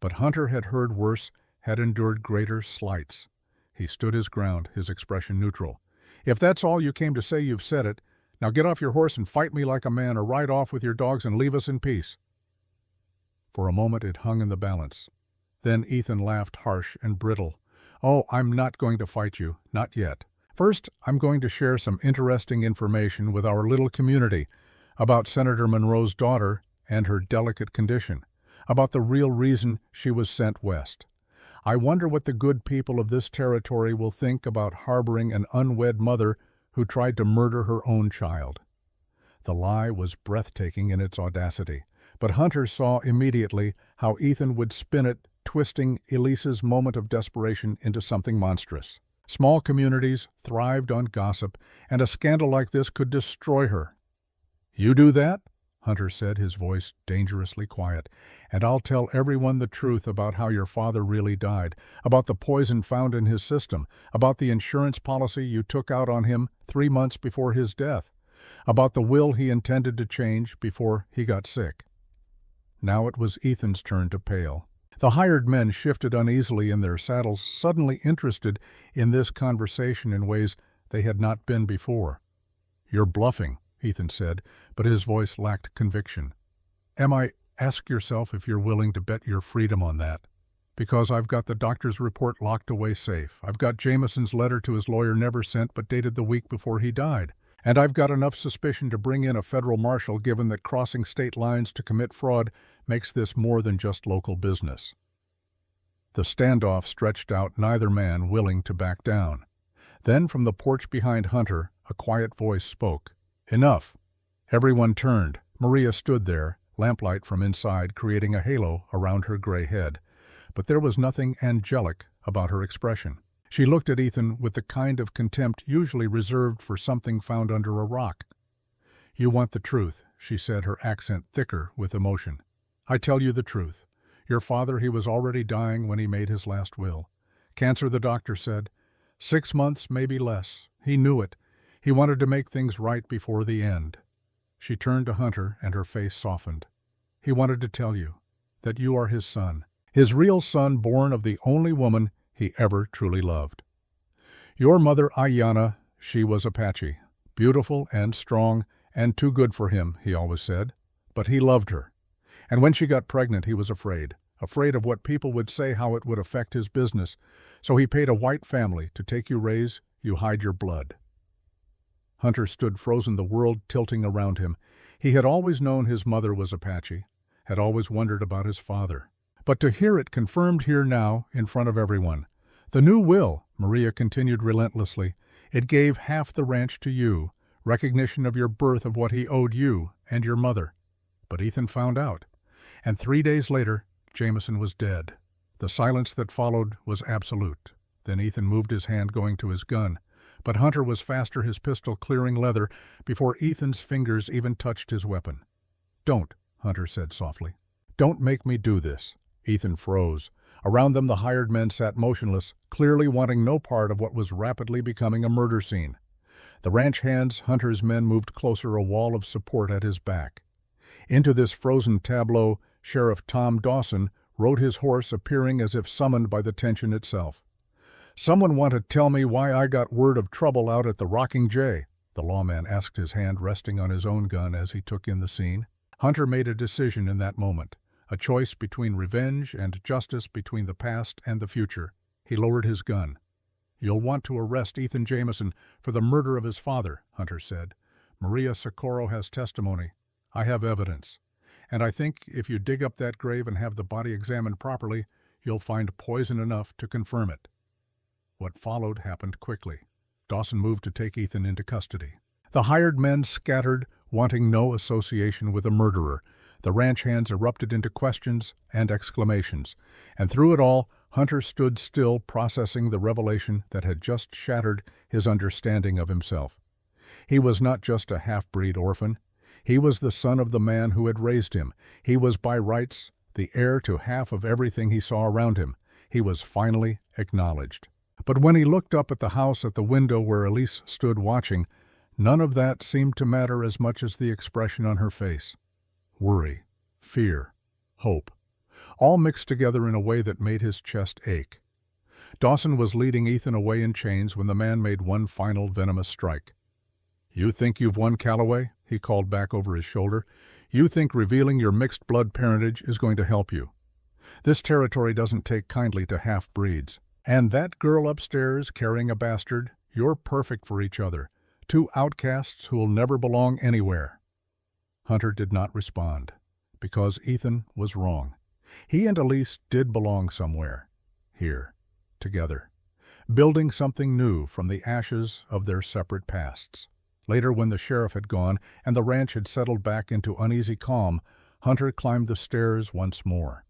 But Hunter had heard worse, had endured greater slights. He stood his ground, his expression neutral. "If that's all you came to say, you've said it. Now get off your horse and fight me like a man, or ride off with your dogs and leave us in peace." For a moment it hung in the balance. Then Ethan laughed, harsh and brittle. "Oh, I'm not going to fight you, not yet. First, I'm going to share some interesting information with our little community about Senator Monroe's daughter and her delicate condition, about the real reason she was sent west. I wonder what the good people of this territory will think about harboring an unwed mother who tried to murder her own child." The lie was breathtaking in its audacity, but Hunter saw immediately how Ethan would spin it, twisting Elise's moment of desperation into something monstrous. Small communities thrived on gossip, and a scandal like this could destroy her. "You do that?" Hunter said, his voice dangerously quiet. "And I'll tell everyone the truth about how your father really died, about the poison found in his system, about the insurance policy you took out on him 3 months before his death, about the will he intended to change before he got sick." Now it was Ethan's turn to pale. The hired men shifted uneasily in their saddles, suddenly interested in this conversation in ways they had not been before. "You're bluffing," Ethan said, but his voice lacked conviction. "Am I? Ask yourself if you're willing to bet your freedom on that. Because I've got the doctor's report locked away safe. I've got Jamison's letter to his lawyer never sent but dated the week before he died. And I've got enough suspicion to bring in a federal marshal, given that crossing state lines to commit fraud makes this more than just local business." The standoff stretched out, neither man willing to back down. Then from the porch behind Hunter, a quiet voice spoke. "Enough." Everyone turned. Maria stood there, lamplight from inside creating a halo around her gray head. But there was nothing angelic about her expression. She looked at Ethan with the kind of contempt usually reserved for something found under a rock. "You want the truth," she said, her accent thicker with emotion. "I tell you the truth. Your father, he was already dying when he made his last will. Cancer, the doctor said. 6 months, maybe less. He knew it. He wanted to make things right before the end." She turned to Hunter, and her face softened. "He wanted to tell you that you are his son, his real son, born of the only woman he ever truly loved. Your mother, Ayanna, she was Apache, beautiful and strong and too good for him, he always said. But he loved her. And when she got pregnant, he was afraid of what people would say, how it would affect his business. So he paid a white family to take you, raise you, hide your blood." Hunter stood frozen, the world tilting around him. He had always known his mother was Apache, had always wondered about his father. But to hear it confirmed here now, in front of everyone. "The new will," Maria continued relentlessly, "it gave half the ranch to you, recognition of your birth, of what he owed you and your mother. But Ethan found out. And 3 days later, Jamison was dead. The silence that followed was absolute. Then Ethan moved his hand, going to his gun. But Hunter was faster, his pistol clearing leather before Ethan's fingers even touched his weapon. "Don't," Hunter said softly. "Don't make me do this." Ethan froze. Around them the hired men sat motionless, clearly wanting no part of what was rapidly becoming a murder scene. The ranch hands, Hunter's men, moved closer, a wall of support at his back. Into this frozen tableau, Sheriff Tom Dawson rode his horse, appearing as if summoned by the tension itself. "Someone want to tell me why I got word of trouble out at the Rocking J?" the lawman asked, his hand resting on his own gun as he took in the scene. Hunter made a decision in that moment, a choice between revenge and justice, between the past and the future. He lowered his gun. "You'll want to arrest Ethan Jamison for the murder of his father," Hunter said. "Maria Socorro has testimony. I have evidence. And I think if you dig up that grave and have the body examined properly, you'll find poison enough to confirm it." What followed happened quickly. Dawson moved to take Ethan into custody. The hired men scattered, wanting no association with a murderer. The ranch hands erupted into questions and exclamations. And through it all, Hunter stood still, processing the revelation that had just shattered his understanding of himself. He was not just a half-breed orphan. He was the son of the man who had raised him. He was by rights the heir to half of everything he saw around him. He was finally acknowledged. But when he looked up at the house, at the window where Elise stood watching, none of that seemed to matter as much as the expression on her face. Worry, fear, hope, all mixed together in a way that made his chest ache. Dawson was leading Ethan away in chains when the man made one final venomous strike. "You think you've won, Calloway?" he called back over his shoulder. "You think revealing your mixed blood parentage is going to help you? This territory doesn't take kindly to half-breeds. And that girl upstairs carrying a bastard, you're perfect for each other. Two outcasts who'll never belong anywhere." Hunter did not respond, because Ethan was wrong. He and Elise did belong somewhere. Here, together, building something new from the ashes of their separate pasts. Later, when the sheriff had gone and the ranch had settled back into uneasy calm, Hunter climbed the stairs once more.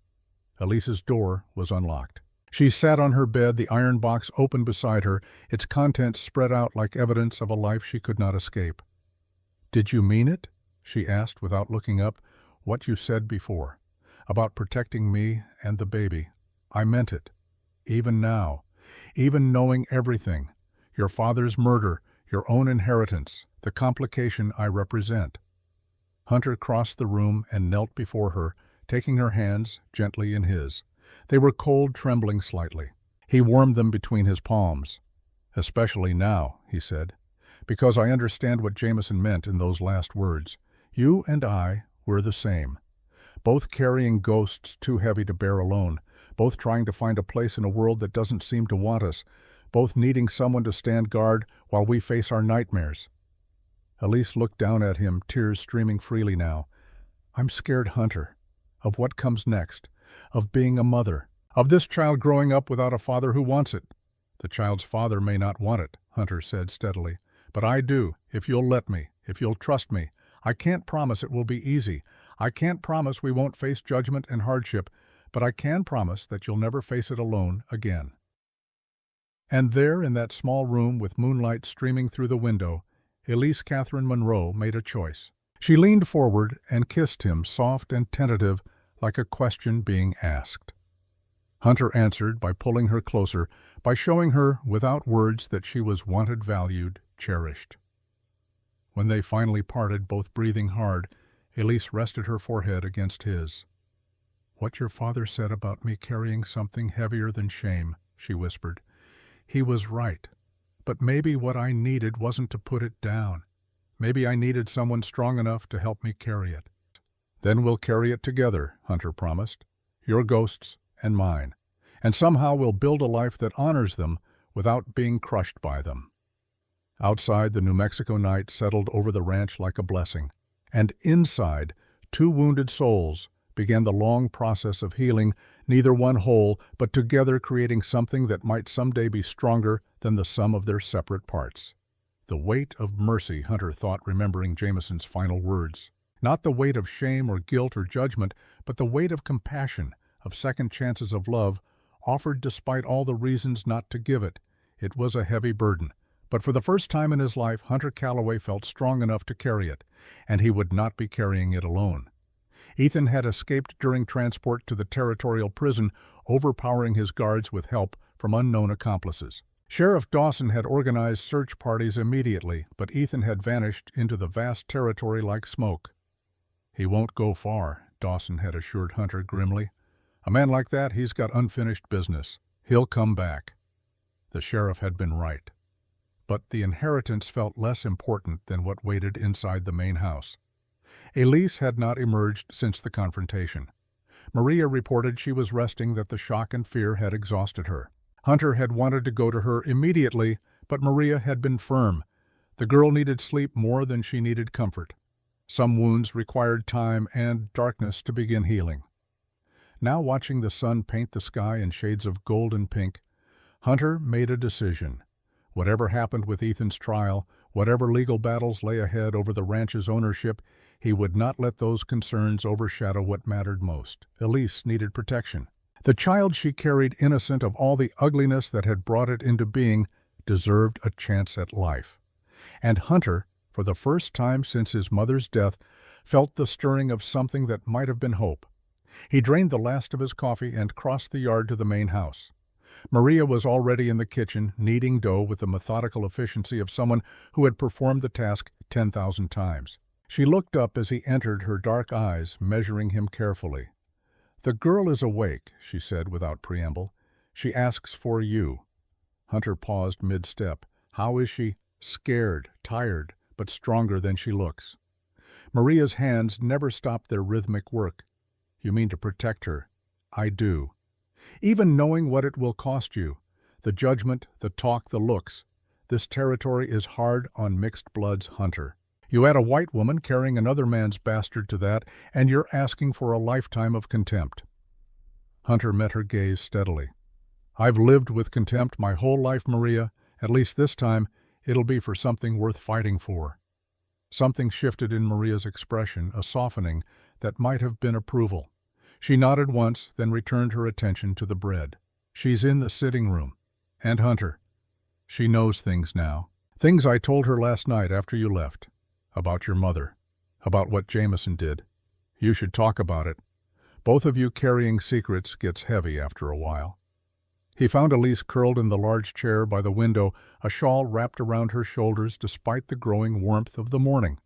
Elise's door was unlocked. She sat on her bed, the iron box open beside her, its contents spread out like evidence of a life she could not escape. "Did you mean it?" she asked without looking up. "What you said before, about protecting me and the baby. I meant it. Even now, even knowing everything, your father's murder, your own inheritance, the complication I represent." Hunter crossed the room and knelt before her, taking her hands gently in his. They were cold, trembling slightly. He warmed them between his palms. "Especially now," he said, "because I understand what Jamison meant in those last words. You and I were the same. Both carrying ghosts too heavy to bear alone. Both trying to find a place in a world that doesn't seem to want us. Both needing someone to stand guard while we face our nightmares." Elise looked down at him, tears streaming freely now. "I'm scared, Hunter, of what comes next. Of being a mother. Of this child growing up without a father who wants it." "The child's father may not want it," Hunter said steadily. "But I do, if you'll let me, if you'll trust me. I can't promise it will be easy. I can't promise we won't face judgment and hardship, but I can promise that you'll never face it alone again." And there, in that small room with moonlight streaming through the window, Elise Catherine Monroe made a choice. She leaned forward and kissed him, soft and tentative, like a question being asked. Hunter answered by pulling her closer, by showing her without words that she was wanted, valued, cherished. When they finally parted, both breathing hard, Elise rested her forehead against his. "What your father said about me carrying something heavier than shame," she whispered. "He was right. But maybe what I needed wasn't to put it down. Maybe I needed someone strong enough to help me carry it." "Then we'll carry it together," Hunter promised. "Your ghosts and mine. And somehow we'll build a life that honors them without being crushed by them." Outside, the New Mexico night settled over the ranch like a blessing. And inside, two wounded souls began the long process of healing, neither one whole, but together creating something that might someday be stronger than the sum of their separate parts. The weight of mercy, Hunter thought, remembering Jamison's final words. Not the weight of shame or guilt or judgment, but the weight of compassion, of second chances of love, offered despite all the reasons not to give it. It was a heavy burden, but for the first time in his life, Hunter Calloway felt strong enough to carry it, and he would not be carrying it alone. Ethan had escaped during transport to the territorial prison, overpowering his guards with help from unknown accomplices. Sheriff Dawson had organized search parties immediately, but Ethan had vanished into the vast territory like smoke. "He won't go far," Dawson had assured Hunter grimly. "A man like that, he's got unfinished business. He'll come back." The sheriff had been right. But the inheritance felt less important than what waited inside the main house. Elise had not emerged since the confrontation. Maria reported she was resting, that the shock and fear had exhausted her. Hunter had wanted to go to her immediately, but Maria had been firm. The girl needed sleep more than she needed comfort. Some wounds required time and darkness to begin healing. Now, watching the sun paint the sky in shades of gold and pink, Hunter made a decision. Whatever happened with Ethan's trial, whatever legal battles lay ahead over the ranch's ownership, he would not let those concerns overshadow what mattered most. Elise needed protection. The child she carried, innocent of all the ugliness that had brought it into being, deserved a chance at life. And Hunter, for the first time since his mother's death, felt the stirring of something that might have been hope. He drained the last of his coffee and crossed the yard to the main house. Maria was already in the kitchen, kneading dough with the methodical efficiency of someone who had performed the task 10,000 times. She looked up as he entered, her dark eyes measuring him carefully. "The girl is awake," she said without preamble. "She asks for you." Hunter paused mid-step. "How is she?" "Scared, tired, but stronger than she looks." Maria's hands never stopped their rhythmic work. "You mean to protect her?" "I do. Even knowing what it will cost you. The judgment, the talk, the looks. This territory is hard on mixed bloods, Hunter. You add a white woman carrying another man's bastard to that, and you're asking for a lifetime of contempt." Hunter met her gaze steadily. "I've lived with contempt my whole life, Maria. At least this time, it'll be for something worth fighting for." Something shifted in Maria's expression, a softening that might have been approval. She nodded once, then returned her attention to the bread. "She's in the sitting room. And Hunter. She knows things now. Things I told her last night after you left. About your mother. About what Jameson did. You should talk about it. Both of you carrying secrets gets heavy after a while." He found Elise curled in the large chair by the window, a shawl wrapped around her shoulders despite the growing warmth of the morning.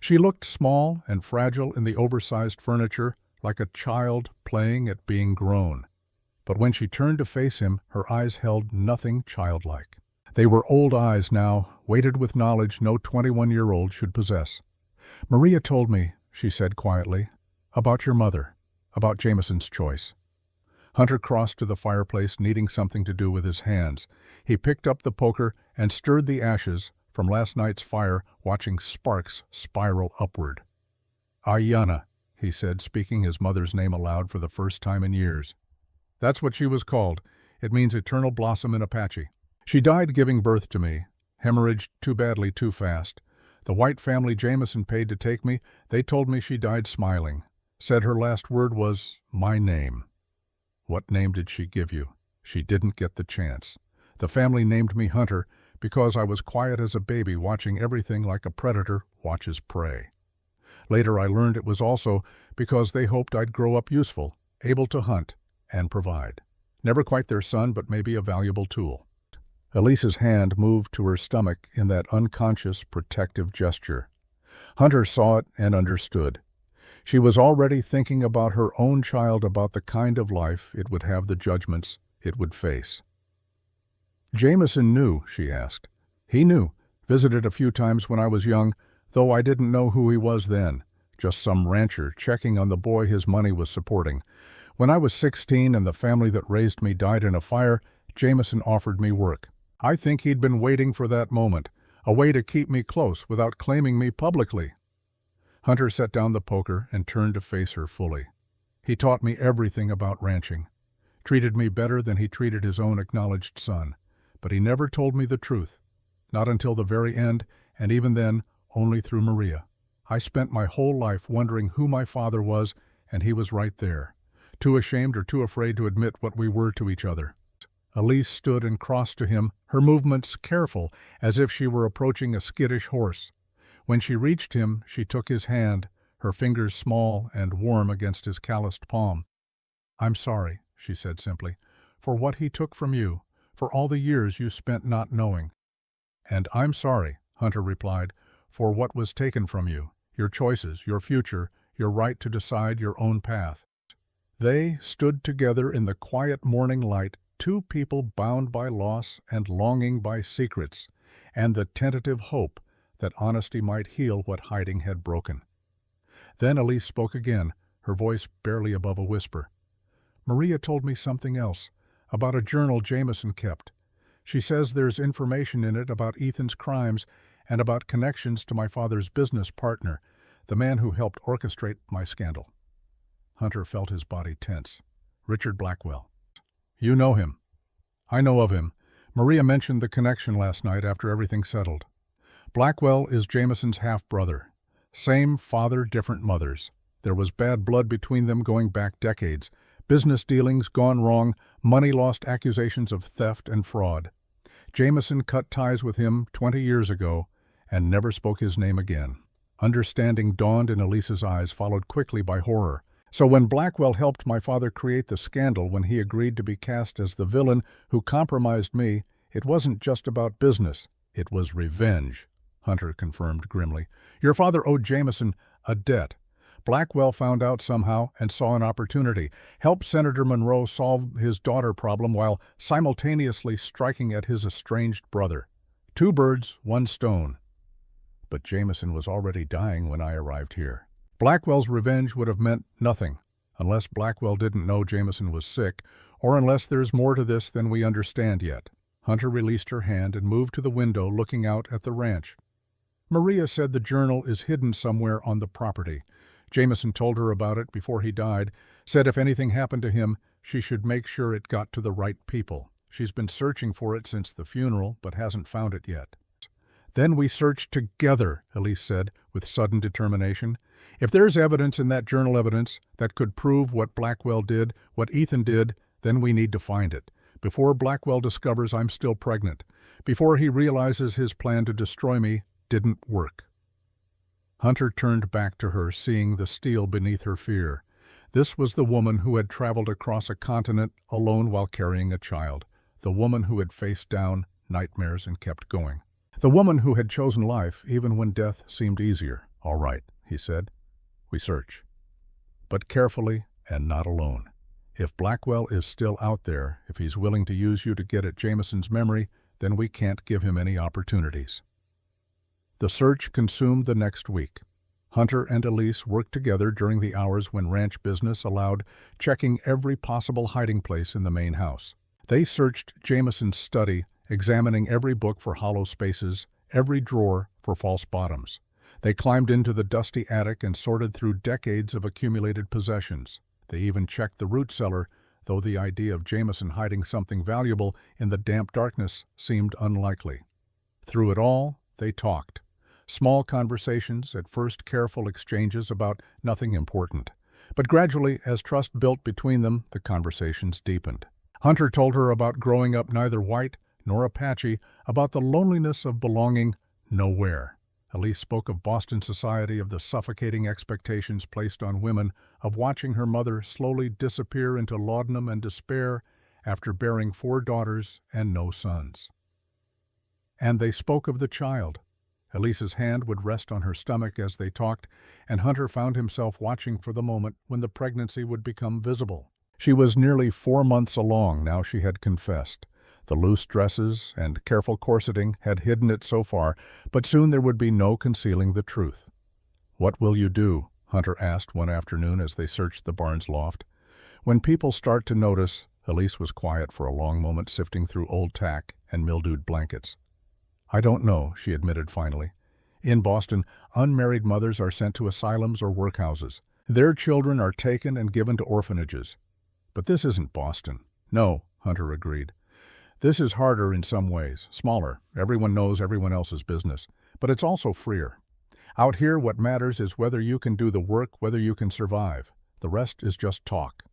She looked small and fragile in the oversized furniture, like a child playing at being grown. But when she turned to face him, her eyes held nothing childlike. They were old eyes now, weighted with knowledge no 21-year-old should possess. "Maria told me," she said quietly, "about your mother, about Jameson's choice." Hunter crossed to the fireplace, needing something to do with his hands. He picked up the poker and stirred the ashes from last night's fire, watching sparks spiral upward. "Ayanna," he said, speaking his mother's name aloud for the first time in years. "That's what she was called. It means eternal blossom in Apache. She died giving birth to me, hemorrhaged too badly too fast. The white family Jameson paid to take me, they told me she died smiling. Said her last word was, 'my name.' What name did she give you? She didn't get the chance. The family named me Hunter because I was quiet as a baby, watching everything like a predator watches prey. Later I learned it was also because they hoped I'd grow up useful, able to hunt and provide. Never quite their son, but maybe a valuable tool." Elise's hand moved to her stomach in that unconscious, protective gesture. Hunter saw it and understood. She was already thinking about her own child, about the kind of life it would have, the judgments it would face. "Jameson knew?" she asked. "He knew. Visited a few times when I was young, though I didn't know who he was then. Just some rancher checking on the boy his money was supporting. When I was 16 and the family that raised me died in a fire, Jameson offered me work. I think he'd been waiting for that moment, a way to keep me close without claiming me publicly." Hunter set down the poker and turned to face her fully. "He taught me everything about ranching. Treated me better than he treated his own acknowledged son. But he never told me the truth. Not until the very end, and even then, only through Maria. I spent my whole life wondering who my father was, and he was right there. too ashamed or too afraid to admit what we were to each other. Elise stood and crossed to him, her movements careful, as if she were approaching a skittish horse. When she reached him, she took his hand, her fingers small and warm against his calloused palm. "I'm sorry," she said simply, "for what he took from you, for all the years you spent not knowing." "And I'm sorry," Hunter replied, "for what was taken from you, your choices, your future, your right to decide your own path." They stood together in the quiet morning light, two people bound by loss and longing by secrets, and the tentative hope that honesty might heal what hiding had broken. Then Elise spoke again, her voice barely above a whisper. "Maria told me something else, about a journal Jameson kept. She says there's information in it about Ethan's crimes and about connections to my father's business partner, the man who helped orchestrate my scandal." Hunter felt his body tense. "Richard Blackwell. You know him." "I know of him. Maria mentioned the connection last night after everything settled. Blackwell is Jameson's half-brother. Same father, different mothers. There was bad blood between them going back decades. Business dealings gone wrong, money lost, accusations of theft and fraud. Jameson cut ties with him 20 years ago and never spoke his name again." Understanding dawned in Elise's eyes, followed quickly by horror. "So when Blackwell helped my father create the scandal, when he agreed to be cast as the villain who compromised me, it wasn't just about business. It was revenge," Hunter confirmed grimly. "Your father owed Jameson a debt. Blackwell found out somehow and saw an opportunity, helped Senator Monroe solve his daughter problem while simultaneously striking at his estranged brother. 2 birds, 1 stone. But Jameson was already dying when I arrived here. Blackwell's revenge would have meant nothing, unless Blackwell didn't know Jameson was sick, or unless there's more to this than we understand yet." Hunter released her hand and moved to the window, looking out at the ranch. "Maria said the journal is hidden somewhere on the property. Jameson told her about it before he died, said if anything happened to him, she should make sure it got to the right people. She's been searching for it since the funeral, but hasn't found it yet." "Then we search together," Elise said, with sudden determination. "If there's evidence in that journal, evidence that could prove what Blackwell did, what Ethan did, then we need to find it. Before Blackwell discovers I'm still pregnant. Before he realizes his plan to destroy me didn't work." Hunter turned back to her, seeing the steel beneath her fear. This was the woman who had traveled across a continent alone while carrying a child. The woman who had faced down nightmares and kept going. The woman who had chosen life even when death seemed easier. "All right," he said. "We search. But carefully and not alone. If Blackwell is still out there, if he's willing to use you to get at Jameson's memory, then we can't give him any opportunities." The search consumed the next week. Hunter and Elise worked together during the hours when ranch business allowed, checking every possible hiding place in the main house. They searched Jameson's study, examining every book for hollow spaces, every drawer for false bottoms. They climbed into the dusty attic and sorted through decades of accumulated possessions. They even checked the root cellar, though the idea of Jameson hiding something valuable in the damp darkness seemed unlikely. Through it all, they talked. Small conversations, at first careful exchanges about nothing important. But gradually, as trust built between them, the conversations deepened. Hunter told her about growing up neither white nor Apache, about the loneliness of belonging nowhere. Elise spoke of Boston society, of the suffocating expectations placed on women, of watching her mother slowly disappear into laudanum and despair after bearing 4 daughters and no sons. And they spoke of the child. Elise's hand would rest on her stomach as they talked, and Hunter found himself watching for the moment when the pregnancy would become visible. She was nearly 4 months along now, she had confessed. The loose dresses and careful corseting had hidden it so far, but soon there would be no concealing the truth. "What will you do?" Hunter asked one afternoon as they searched the barn's loft. "When people start to notice," Elise was quiet for a long moment, sifting through old tack and mildewed blankets. "I don't know," she admitted finally. "In Boston, unmarried mothers are sent to asylums or workhouses. Their children are taken and given to orphanages. But this isn't Boston." "No," Hunter agreed. "This is harder in some ways, smaller. Everyone knows everyone else's business. But it's also freer. Out here, what matters is whether you can do the work, whether you can survive. The rest is just talk."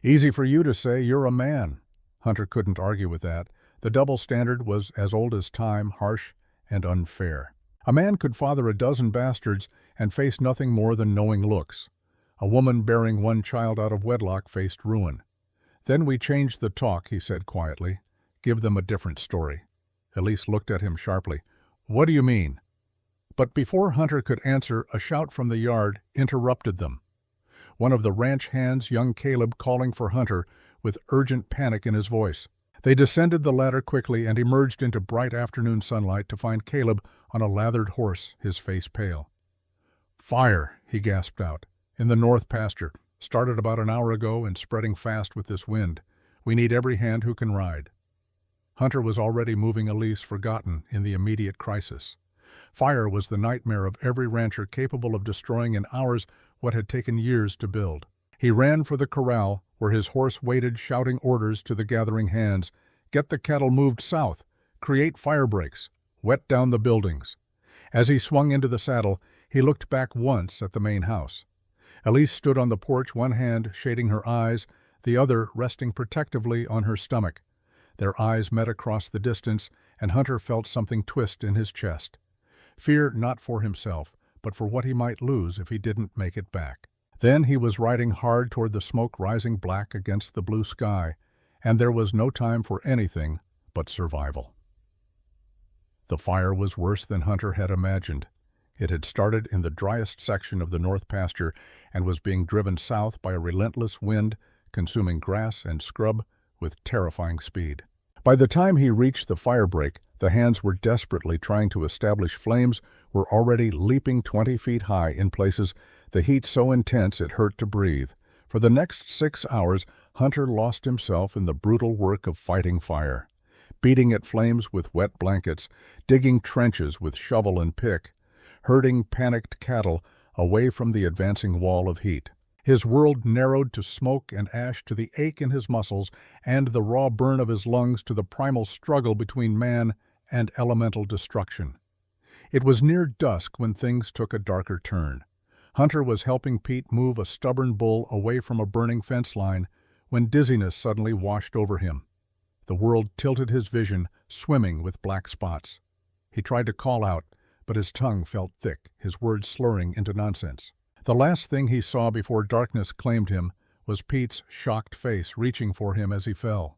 Easy for you to say, you're a man. Hunter couldn't argue with that. The double standard was as old as time, harsh and unfair. A man could father a dozen bastards and face nothing more than knowing looks. A woman bearing one child out of wedlock faced ruin. Then we changed the talk, he said quietly. Give them a different story. Elise looked at him sharply. What do you mean? But before Hunter could answer, a shout from the yard interrupted them. One of the ranch hands, young Caleb, calling for Hunter with urgent panic in his voice. They descended the ladder quickly and emerged into bright afternoon sunlight to find Caleb on a lathered horse, his face pale. Fire, he gasped out. In the north pasture. Started about an hour ago and spreading fast with this wind. We need every hand who can ride. Hunter was already moving Elise, forgotten in the immediate crisis. Fire was the nightmare of every rancher capable of destroying in hours what had taken years to build. He ran for the corral, where his horse waited, shouting orders to the gathering hands. Get the cattle moved south. Create fire breaks. Wet down the buildings. As he swung into the saddle, he looked back once at the main house. Elise stood on the porch, one hand shading her eyes, the other resting protectively on her stomach. Their eyes met across the distance, and Hunter felt something twist in his chest. Fear not for himself, but for what he might lose if he didn't make it back. Then he was riding hard toward the smoke rising black against the blue sky, and there was no time for anything but survival. The fire was worse than Hunter had imagined. It had started in the driest section of the north pasture and was being driven south by a relentless wind, consuming grass and scrub with terrifying speed. By the time he reached the fire break, the hands were desperately trying to establish flames were already leaping 20 feet high in places, the heat so intense it hurt to breathe. For the next 6 hours, Hunter lost himself in the brutal work of fighting fire, beating at flames with wet blankets, digging trenches with shovel and pick, herding panicked cattle away from the advancing wall of heat. His world narrowed to smoke and ash, to the ache in his muscles, and the raw burn of his lungs, to the primal struggle between man and elemental destruction. It was near dusk when things took a darker turn. Hunter was helping Pete move a stubborn bull away from a burning fence line when dizziness suddenly washed over him. The world tilted his vision, swimming with black spots. He tried to call out, but his tongue felt thick, his words slurring into nonsense. The last thing he saw before darkness claimed him was Pete's shocked face reaching for him as he fell.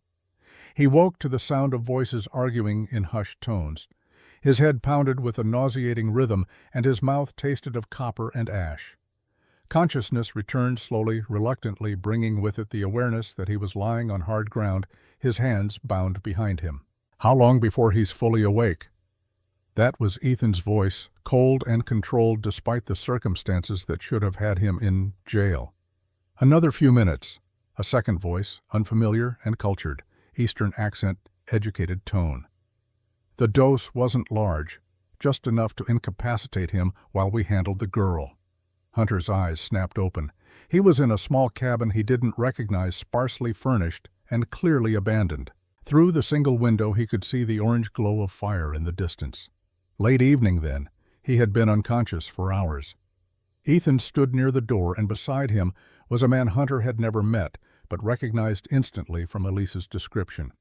He woke to the sound of voices arguing in hushed tones. His head pounded with a nauseating rhythm, and his mouth tasted of copper and ash. Consciousness returned slowly, reluctantly, bringing with it the awareness that he was lying on hard ground, his hands bound behind him. How long before he's fully awake? That was Ethan's voice, cold and controlled despite the circumstances that should have had him in jail. Another few minutes. A second voice, unfamiliar and cultured, Eastern accent, educated tone. The dose wasn't large, just enough to incapacitate him while we handled the girl. Hunter's eyes snapped open. He was in a small cabin he didn't recognize, sparsely furnished and clearly abandoned. Through the single window he could see the orange glow of fire in the distance. Late evening, then. He had been unconscious for hours. Ethan stood near the door, and beside him was a man Hunter had never met, but recognized instantly from Elise's description.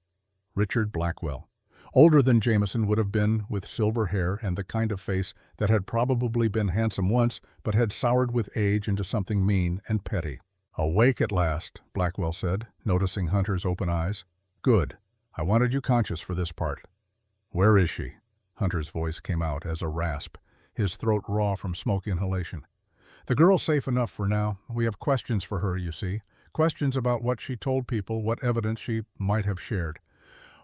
Richard Blackwell. Older than Jameson would have been, with silver hair and the kind of face that had probably been handsome once, but had soured with age into something mean and petty. "Awake at last," Blackwell said, noticing Hunter's open eyes. "Good. I wanted you conscious for this part." "Where is she?" Hunter's voice came out as a rasp, his throat raw from smoke inhalation. "The girl's safe enough for now. We have questions for her, you see. Questions about what she told people, what evidence she might have shared.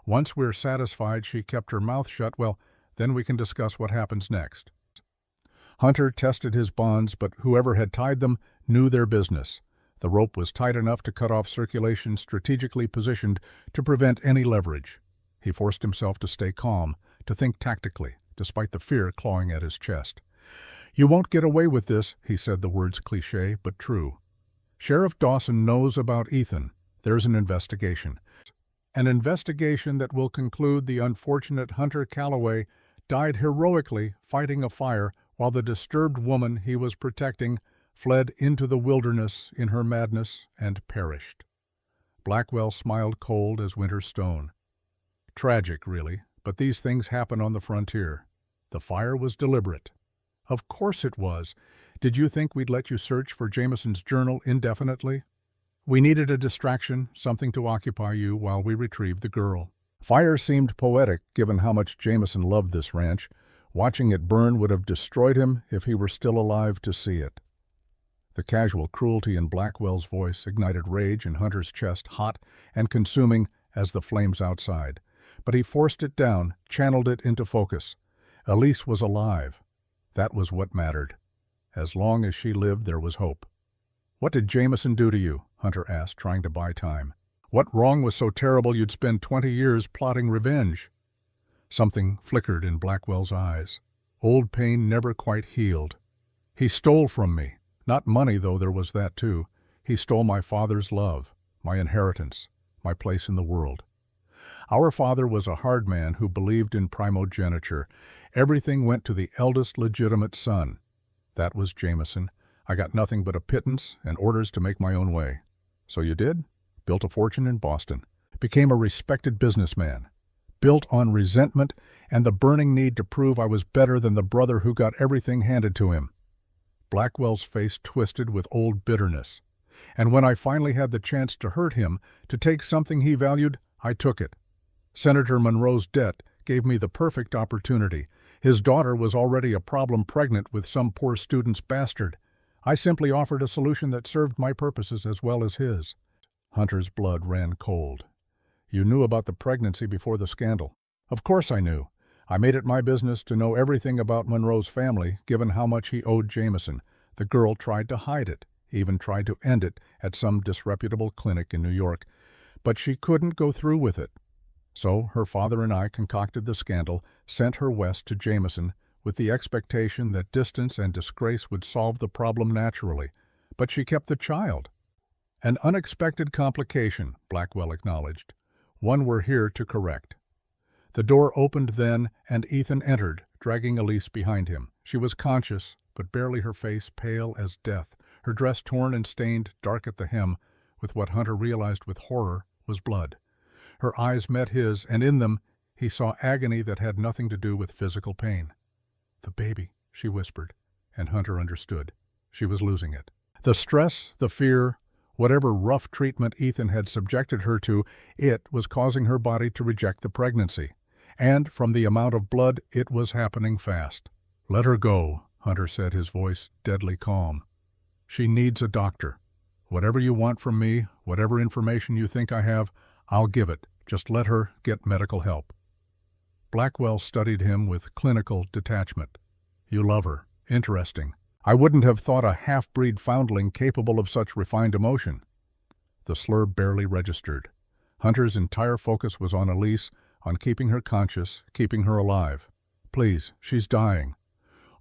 Once we're satisfied she kept her mouth shut, well, then we can discuss what happens next." Hunter tested his bonds, but whoever had tied them knew their business. The rope was tight enough to cut off circulation, strategically positioned to prevent any leverage. He forced himself to stay calm, to think tactically, despite the fear clawing at his chest. "You won't get away with this," he said, the words cliché, but true. "Sheriff Dawson knows about Ethan. There's an investigation. An investigation that will conclude the unfortunate Hunter Calloway died heroically fighting a fire while the disturbed woman he was protecting fled into the wilderness in her madness and perished." Blackwell smiled cold as winter stone. Tragic, really, but these things happen on the frontier. The fire was deliberate. Of course it was. Did you think we'd let you search for Jameson's journal indefinitely? We needed a distraction, something to occupy you while we retrieved the girl. Fire seemed poetic, given how much Jameson loved this ranch. Watching it burn would have destroyed him if he were still alive to see it. The casual cruelty in Blackwell's voice ignited rage in Hunter's chest, hot and consuming as the flames outside. But he forced it down, channeled it into focus. Elise was alive. That was what mattered. As long as she lived, there was hope. "What did Jameson do to you?" Hunter asked, trying to buy time. "What wrong was so terrible you'd spend 20 years plotting revenge?" Something flickered in Blackwell's eyes. Old pain never quite healed. "He stole from me. Not money, though there was that too. He stole my father's love, my inheritance, my place in the world. Our father was a hard man who believed in primogeniture. Everything went to the eldest legitimate son. That was Jameson. I got nothing but a pittance and orders to make my own way. So you did? Built a fortune in Boston. Became a respected businessman. Built on resentment and the burning need to prove I was better than the brother who got everything handed to him." Blackwell's face twisted with old bitterness. "And when I finally had the chance to hurt him, to take something he valued, I took it. Senator Monroe's debt gave me the perfect opportunity. His daughter was already a problem pregnant with some poor student's bastard. I simply offered a solution that served my purposes as well as his." Hunter's blood ran cold. "You knew about the pregnancy before the scandal." "Of course I knew. I made it my business to know everything about Monroe's family, given how much he owed Jameson. The girl tried to hide it, even tried to end it at some disreputable clinic in New York, but she couldn't go through with it. So her father and I concocted the scandal, sent her west to Jameson, with the expectation that distance and disgrace would solve the problem naturally. But she kept the child." "An unexpected complication," Blackwell acknowledged. "One we're here to correct." The door opened then, and Ethan entered, dragging Elise behind him. She was conscious, but barely, her face pale as death, her dress torn and stained, dark at the hem, with what Hunter realized with horror was blood. Her eyes met his, and in them he saw agony that had nothing to do with physical pain. "The baby," she whispered, and Hunter understood. She was losing it. The stress, the fear, whatever rough treatment Ethan had subjected her to, it was causing her body to reject the pregnancy. And from the amount of blood, it was happening fast. "Let her go," Hunter said, his voice deadly calm. "She needs a doctor. Whatever you want from me, whatever information you think I have, I'll give it. Just let her get medical help." Blackwell studied him with clinical detachment. "You love her. Interesting. I wouldn't have thought a half-breed foundling capable of such refined emotion." The slur barely registered. Hunter's entire focus was on Elise, on keeping her conscious, keeping her alive. "Please, she's dying."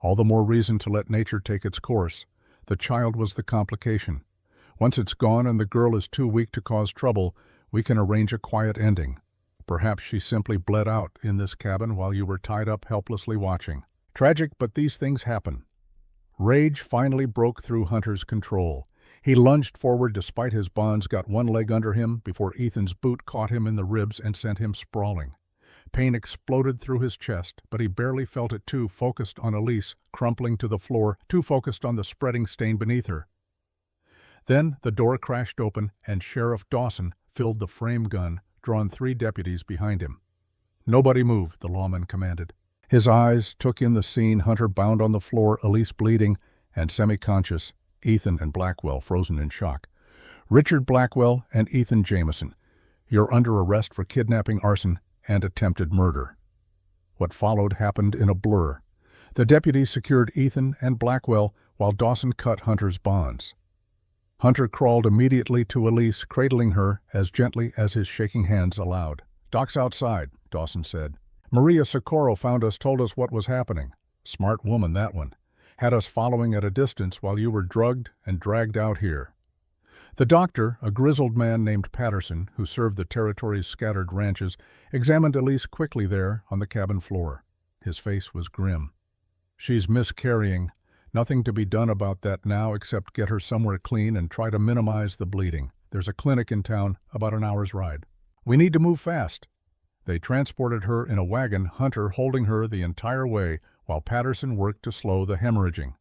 All the more reason to let nature take its course. The child was the complication. Once it's gone and the girl is too weak to cause trouble, we can arrange a quiet ending. Perhaps she simply bled out in this cabin while you were tied up helplessly watching. Tragic, but these things happen. Rage finally broke through Hunter's control. He lunged forward despite his bonds, got one leg under him before Ethan's boot caught him in the ribs and sent him sprawling. Pain exploded through his chest, but he barely felt it too focused on Elise, crumpling to the floor, too focused on the spreading stain beneath her. Then the door crashed open, and Sheriff Dawson filled the frame gun, drawn 3 deputies behind him. "Nobody move," the lawman commanded. His eyes took in the scene, Hunter bound on the floor, Elise bleeding, and semi-conscious, Ethan and Blackwell frozen in shock. "Richard Blackwell and Ethan Jameson, you're under arrest for kidnapping, arson, and attempted murder." What followed happened in a blur. The deputies secured Ethan and Blackwell while Dawson cut Hunter's bonds. Hunter crawled immediately to Elise, cradling her as gently as his shaking hands allowed. "Doc's outside," Dawson said. "Maria Socorro found us, told us what was happening. Smart woman, that one. Had us following at a distance while you were drugged and dragged out here." The doctor, a grizzled man named Patterson, who served the territory's scattered ranches, examined Elise quickly there on the cabin floor. His face was grim. "She's miscarrying. Nothing to be done about that now except get her somewhere clean and try to minimize the bleeding. There's a clinic in town, about an hour's ride. We need to move fast." They transported her in a wagon, Hunter holding her the entire way while Patterson worked to slow the hemorrhaging.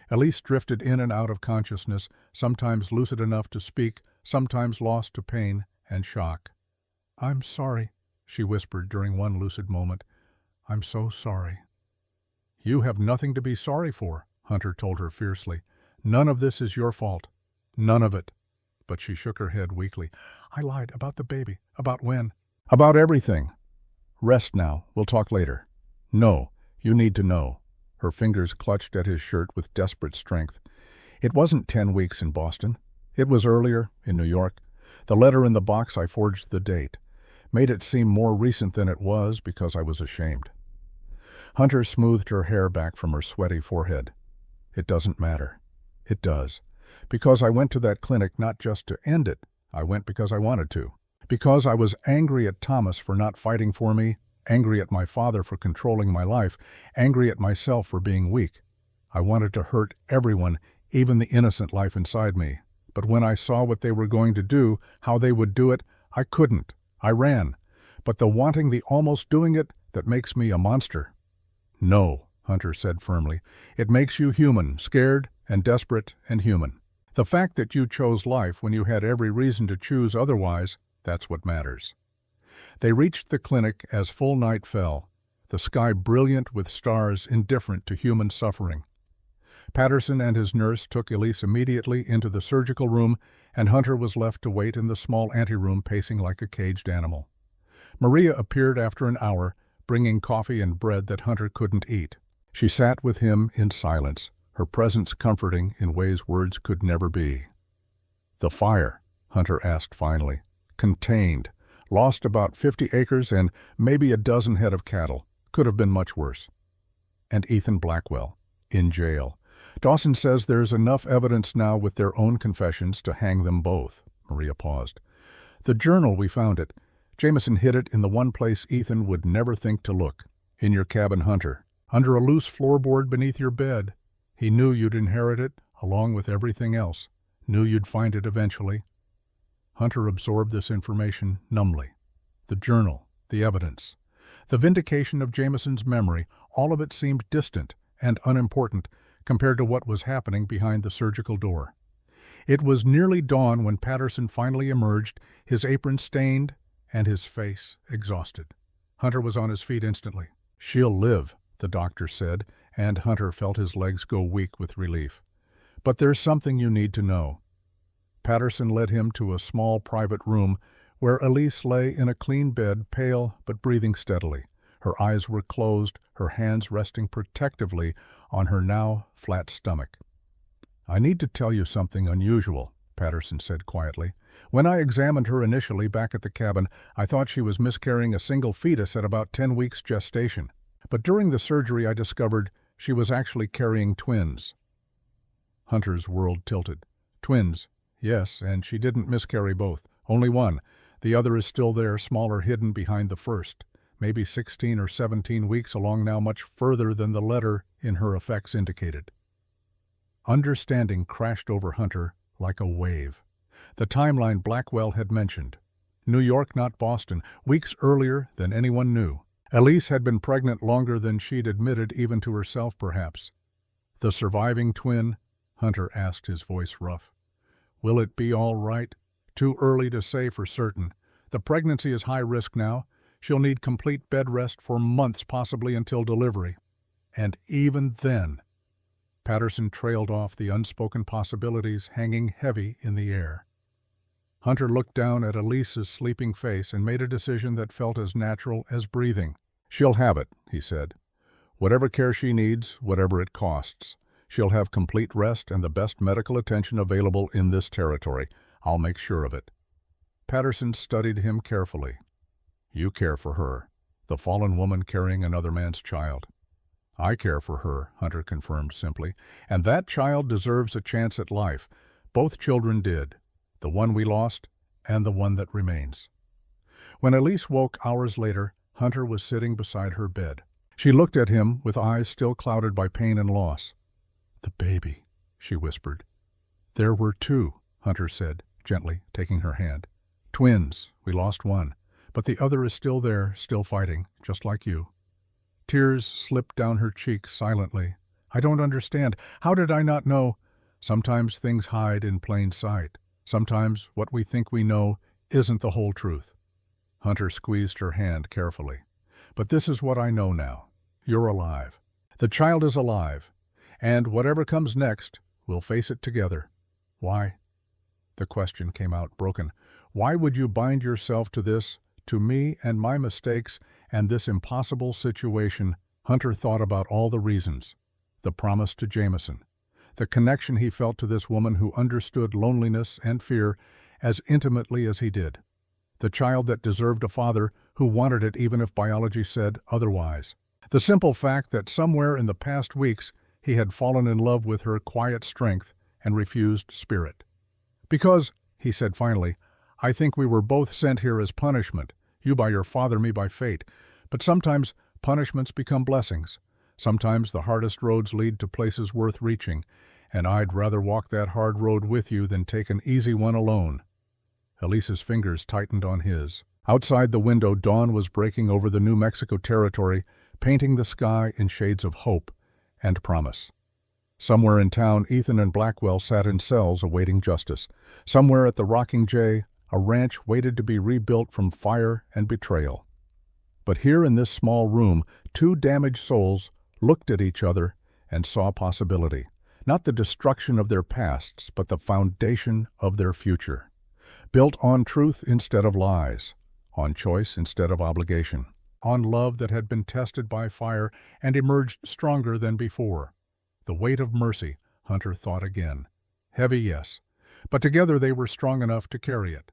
Elise drifted in and out of consciousness, sometimes lucid enough to speak, sometimes lost to pain and shock. "I'm sorry," she whispered during one lucid moment. "I'm so sorry." "You have nothing to be sorry for," Hunter told her fiercely. "None of this is your fault. None of it." But she shook her head weakly. "I lied about the baby. About when?" "About everything. Rest now. We'll talk later." "No, you need to know." Her fingers clutched at his shirt with desperate strength. "It wasn't 10 weeks in Boston. It was earlier, in New York. The letter in the box, I forged the date. Made it seem more recent than it was because I was ashamed." Hunter smoothed her hair back from her sweaty forehead. "It doesn't matter." "It does. Because I went to that clinic not just to end it. I went because I wanted to. Because I was angry at Thomas for not fighting for me, angry at my father for controlling my life, angry at myself for being weak. I wanted to hurt everyone, even the innocent life inside me. But when I saw what they were going to do, how they would do it, I couldn't. I ran. But the wanting, the almost doing it, that makes me a monster." "No," Hunter said firmly. "It makes you human, scared and desperate and human. The fact that you chose life when you had every reason to choose otherwise, that's what matters." They reached the clinic as full night fell, the sky brilliant with stars indifferent to human suffering. Patterson and his nurse took Elise immediately into the surgical room, and Hunter was left to wait in the small anteroom pacing like a caged animal. Maria appeared after an hour, bringing coffee and bread that Hunter couldn't eat. She sat with him in silence, her presence comforting in ways words could never be. "The fire," Hunter asked finally. "Contained. Lost about 50 acres and maybe a dozen head of cattle. Could have been much worse." "And Ethan Blackwell, in jail. Dawson says there's enough evidence now with their own confessions to hang them both." Maria paused. "The journal, we found it. Jameson hid it in the one place Ethan would never think to look. In your cabin, Hunter. Under a loose floorboard beneath your bed. He knew you'd inherit it, along with everything else. Knew you'd find it eventually." Hunter absorbed this information numbly. The journal, the evidence, the vindication of Jameson's memory, all of it seemed distant and unimportant compared to what was happening behind the surgical door. It was nearly dawn when Patterson finally emerged, his apron stained and his face exhausted. Hunter was on his feet instantly. "She'll live," the doctor said, and Hunter felt his legs go weak with relief. "But there's something you need to know." Patterson led him to a small private room where Elise lay in a clean bed, pale but breathing steadily. Her eyes were closed, her hands resting protectively on her now flat stomach. "I need to tell you something unusual," Patterson said quietly. "When I examined her initially back at the cabin, I thought she was miscarrying a single fetus at about 10 weeks gestation. But during the surgery I discovered she was actually carrying twins." Hunter's world tilted. "Twins, yes, and she didn't miscarry both. Only one. The other is still there, smaller, hidden behind the first. Maybe 16 or 17 weeks along now, much further than the letter in her effects indicated." Understanding crashed over Hunter like a wave. The timeline Blackwell had mentioned. New York, not Boston, weeks earlier than anyone knew. Elise had been pregnant longer than she'd admitted even to herself, perhaps. "The surviving twin?" Hunter asked, his voice rough. "Will it be all right? Too early to say for certain. The pregnancy is high risk now. She'll need complete bed rest for months, possibly until delivery. And even then..." Patterson trailed off, the unspoken possibilities hanging heavy in the air. Hunter looked down at Elise's sleeping face and made a decision that felt as natural as breathing. "She'll have it," he said. "Whatever care she needs, whatever it costs. She'll have complete rest and the best medical attention available in this territory. I'll make sure of it." Patterson studied him carefully. "You care for her, the fallen woman carrying another man's child." "I care for her," Hunter confirmed simply, "and that child deserves a chance at life. Both children did, the one we lost and the one that remains." When Elise woke hours later, Hunter was sitting beside her bed. She looked at him with eyes still clouded by pain and loss. "The baby," she whispered. "There were two," Hunter said, gently, taking her hand. "Twins. We lost one. But the other is still there, still fighting, just like you." Tears slipped down her cheeks silently. "I don't understand. How did I not know?" "Sometimes things hide in plain sight. Sometimes what we think we know isn't the whole truth." Hunter squeezed her hand carefully. "But this is what I know now. You're alive. The child is alive. And whatever comes next, we'll face it together. Why?" The question came out broken. "Why would you bind yourself to this, to me and my mistakes and this impossible situation?" Hunter thought about all the reasons. The promise to Jameson. The connection he felt to this woman who understood loneliness and fear as intimately as he did. The child that deserved a father who wanted it even if biology said otherwise. The simple fact that somewhere in the past weeks he had fallen in love with her quiet strength and refused spirit. "Because," he said finally, "I think we were both sent here as punishment, you by your father, me by fate. But sometimes punishments become blessings. Sometimes the hardest roads lead to places worth reaching, and I'd rather walk that hard road with you than take an easy one alone." Elise's fingers tightened on his. Outside the window, dawn was breaking over the New Mexico territory, painting the sky in shades of hope and promise. Somewhere in town, Ethan and Blackwell sat in cells awaiting justice. Somewhere at the Rocking J, a ranch waited to be rebuilt from fire and betrayal. But here in this small room, two damaged souls looked at each other and saw possibility. Not the destruction of their pasts, but the foundation of their future. Built on truth instead of lies, on choice instead of obligation, on love that had been tested by fire and emerged stronger than before. The weight of mercy, Hunter thought again. Heavy, yes, but together they were strong enough to carry it.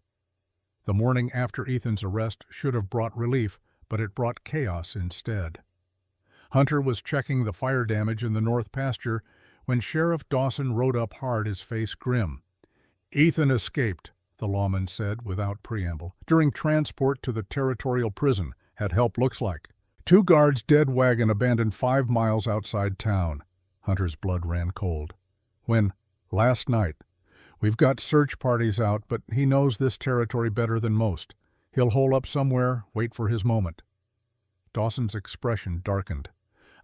The morning after Ethan's arrest should have brought relief, but it brought chaos instead. Hunter was checking the fire damage in the north pasture when Sheriff Dawson rode up hard, his face grim. "Ethan escaped," the lawman said without preamble, "during transport to the territorial prison. Had help, looks like. 2 guards, dead wagon abandoned 5 miles outside town." Hunter's blood ran cold. "When?" "Last night. We've got search parties out, but he knows this territory better than most. He'll hole up somewhere, wait for his moment." Dawson's expression darkened.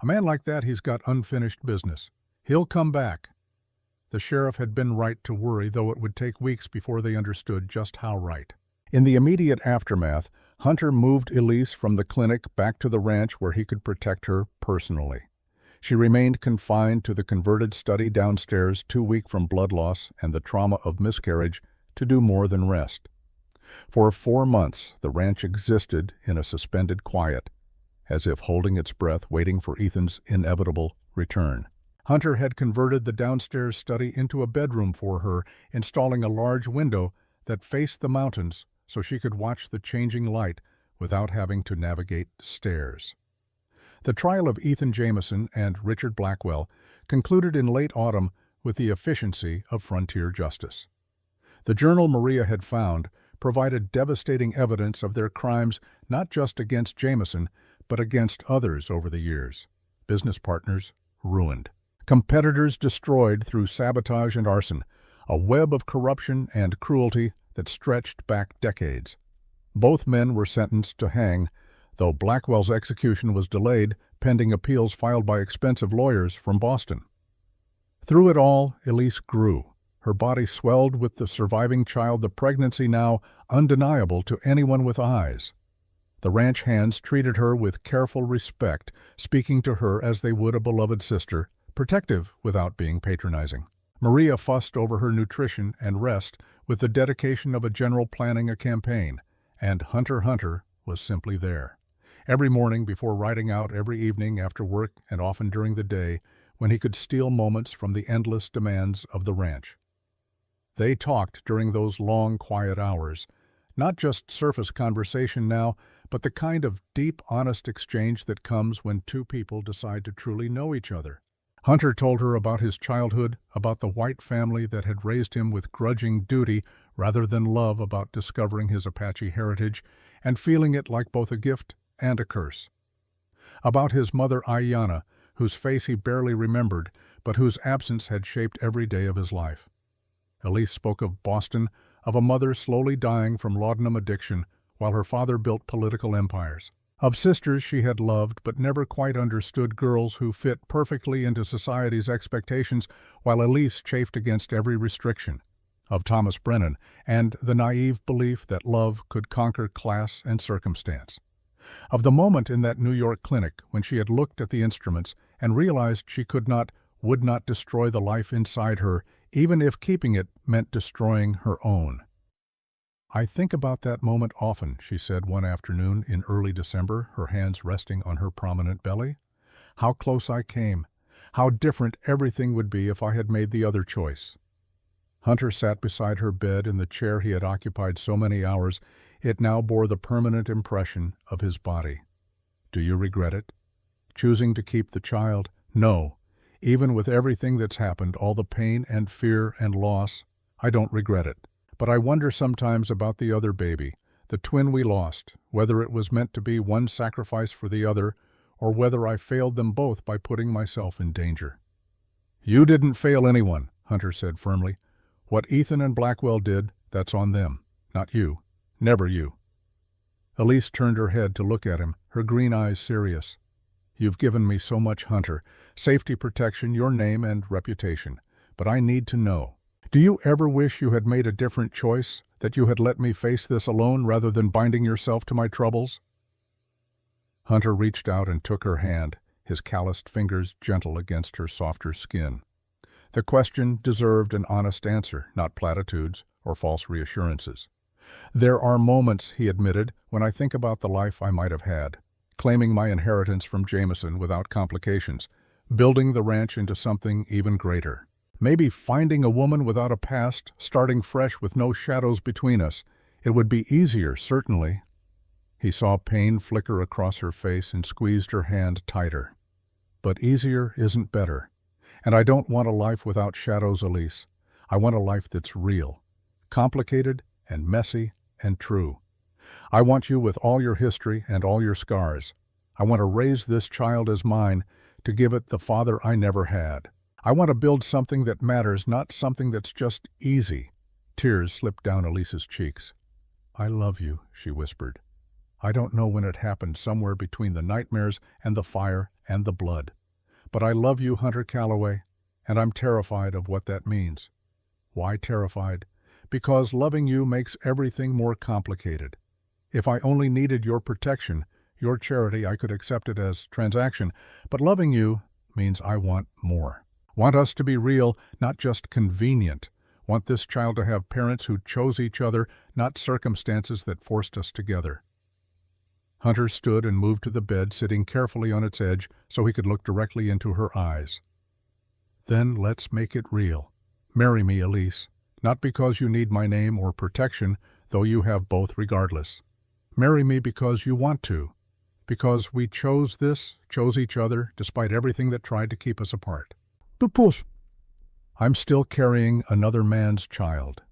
"A man like that, he's got unfinished business. He'll come back." The sheriff had been right to worry, though it would take weeks before they understood just how right. In the immediate aftermath, Hunter moved Elise from the clinic back to the ranch where he could protect her personally. She remained confined to the converted study downstairs, too weak from blood loss and the trauma of miscarriage to do more than rest. For 4 months, the ranch existed in a suspended quiet, as if holding its breath, waiting for Ethan's inevitable return. Hunter had converted the downstairs study into a bedroom for her, installing a large window that faced the mountains so she could watch the changing light without having to navigate stairs. The trial of Ethan Jameson and Richard Blackwell concluded in late autumn with the efficiency of frontier justice. The journal Maria had found provided devastating evidence of their crimes not just against Jameson, but against others over the years. Business partners ruined. Competitors destroyed through sabotage and arson, a web of corruption and cruelty that stretched back decades. Both men were sentenced to hang, though Blackwell's execution was delayed pending appeals filed by expensive lawyers from Boston. Through it all, Elise grew. Her body swelled with the surviving child, the pregnancy now undeniable to anyone with eyes. The ranch hands treated her with careful respect, speaking to her as they would a beloved sister, protective without being patronizing. Maria fussed over her nutrition and rest with the dedication of a general planning a campaign, and Hunter was simply there. Every morning before riding out, every evening after work, and often during the day when he could steal moments from the endless demands of the ranch. They talked during those long, quiet hours, not just surface conversation now, but the kind of deep, honest exchange that comes when two people decide to truly know each other. Hunter told her about his childhood, about the white family that had raised him with grudging duty rather than love, about discovering his Apache heritage and feeling it like both a gift and a curse. About his mother Ayanna, whose face he barely remembered, but whose absence had shaped every day of his life. Elise spoke of Boston, of a mother slowly dying from laudanum addiction while her father built political empires, of sisters she had loved but never quite understood, girls who fit perfectly into society's expectations while Elise chafed against every restriction, of Thomas Brennan and the naive belief that love could conquer class and circumstance, of the moment in that New York clinic when she had looked at the instruments and realized she would not destroy the life inside her, even if keeping it meant destroying her own. "I think about that moment often," she said one afternoon in early December, her hands resting on her prominent belly. "How close I came, how different everything would be if I had made the other choice." Hunter sat beside her bed in the chair he had occupied so many hours. It now bore the permanent impression of his body. "Do you regret it? Choosing to keep the child?" "No. Even with everything that's happened, all the pain and fear and loss, I don't regret it. But I wonder sometimes about the other baby, the twin we lost, whether it was meant to be one sacrifice for the other, or whether I failed them both by putting myself in danger." "You didn't fail anyone," Hunter said firmly. "What Ethan and Blackwell did, that's on them, not you. Never you." Elise turned her head to look at him, her green eyes serious. "You've given me so much, Hunter. Safety, protection, your name and reputation. But I need to know. Do you ever wish you had made a different choice, that you had let me face this alone rather than binding yourself to my troubles?" Hunter reached out and took her hand, his calloused fingers gentle against her softer skin. The question deserved an honest answer, not platitudes or false reassurances. "There are moments," he admitted, "when I think about the life I might have had. Claiming my inheritance from Jameson without complications, building the ranch into something even greater. Maybe finding a woman without a past, starting fresh with no shadows between us. It would be easier, certainly." He saw pain flicker across her face and squeezed her hand tighter. "But easier isn't better. And I don't want a life without shadows, Elise. I want a life that's real, complicated and messy and true. I want you with all your history and all your scars. I want to raise this child as mine, to give it the father I never had. I want to build something that matters, not something that's just easy." Tears slipped down Elise's cheeks. "I love you," she whispered. "I don't know when it happened, somewhere between the nightmares and the fire and the blood. But I love you, Hunter Calloway, and I'm terrified of what that means." "Why terrified?" "Because loving you makes everything more complicated. If I only needed your protection, your charity, I could accept it as transaction. But loving you means I want more. Want us to be real, not just convenient. Want this child to have parents who chose each other, not circumstances that forced us together." Hunter stood and moved to the bed, sitting carefully on its edge so he could look directly into her eyes. "Then let's make it real. Marry me, Elise. Not because you need my name or protection, though you have both regardless. Marry me because you want to. Because we chose each other, despite everything that tried to keep us apart." "But I'm still carrying another man's child.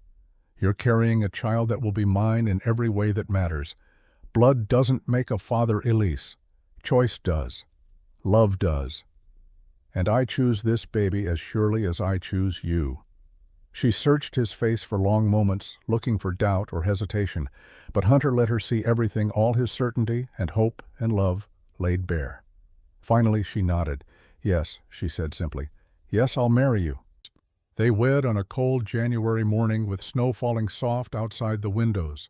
You're carrying a child that will be mine in every way that matters. Blood doesn't make a father, Elise. Choice does. Love does. And I choose this baby as surely as I choose you." She searched his face for long moments, looking for doubt or hesitation, but Hunter let her see everything, all his certainty and hope and love, laid bare. Finally she nodded. "Yes," she said simply. "Yes, I'll marry you." They wed on a cold January morning with snow falling soft outside the windows.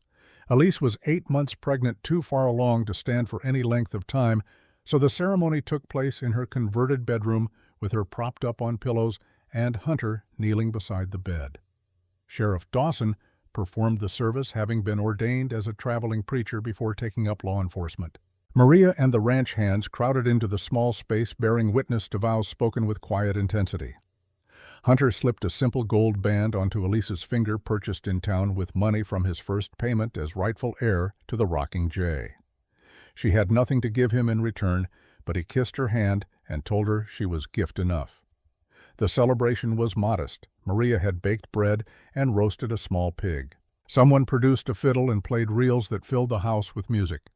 Elise was 8 months pregnant, too far along to stand for any length of time, so the ceremony took place in her converted bedroom with her propped up on pillows and Hunter kneeling beside the bed. Sheriff Dawson performed the service, having been ordained as a traveling preacher before taking up law enforcement. Maria and the ranch hands crowded into the small space, bearing witness to vows spoken with quiet intensity. Hunter slipped a simple gold band onto Elise's finger, purchased in town with money from his first payment as rightful heir to the rocking J. She had nothing to give him in return, but he kissed her hand and told her she was gift enough. The celebration was modest. Maria had baked bread and roasted a small pig. Someone produced a fiddle and played reels that filled the house with music.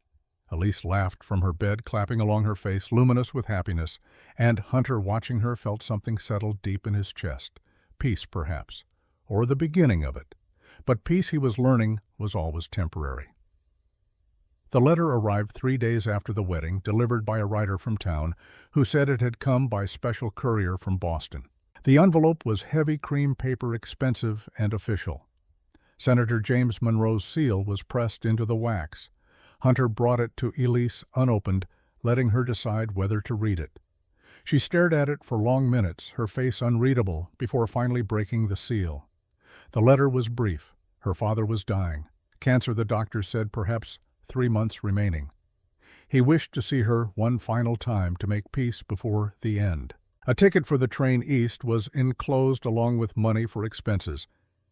Elise laughed from her bed, clapping along her face, luminous with happiness, and Hunter, watching her, felt something settle deep in his chest. Peace, perhaps, or the beginning of it. But peace, he was learning, was always temporary. The letter arrived 3 days after the wedding, delivered by a writer from town who said it had come by special courier from Boston. The envelope was heavy cream paper, expensive and official. Senator James Monroe's seal was pressed into the wax. Hunter brought it to Elise unopened, letting her decide whether to read it. She stared at it for long minutes, her face unreadable, before finally breaking the seal. The letter was brief. Her father was dying. Cancer, the doctor said, perhaps 3 months remaining. He wished to see her one final time to make peace before the end. A ticket for the train east was enclosed along with money for expenses.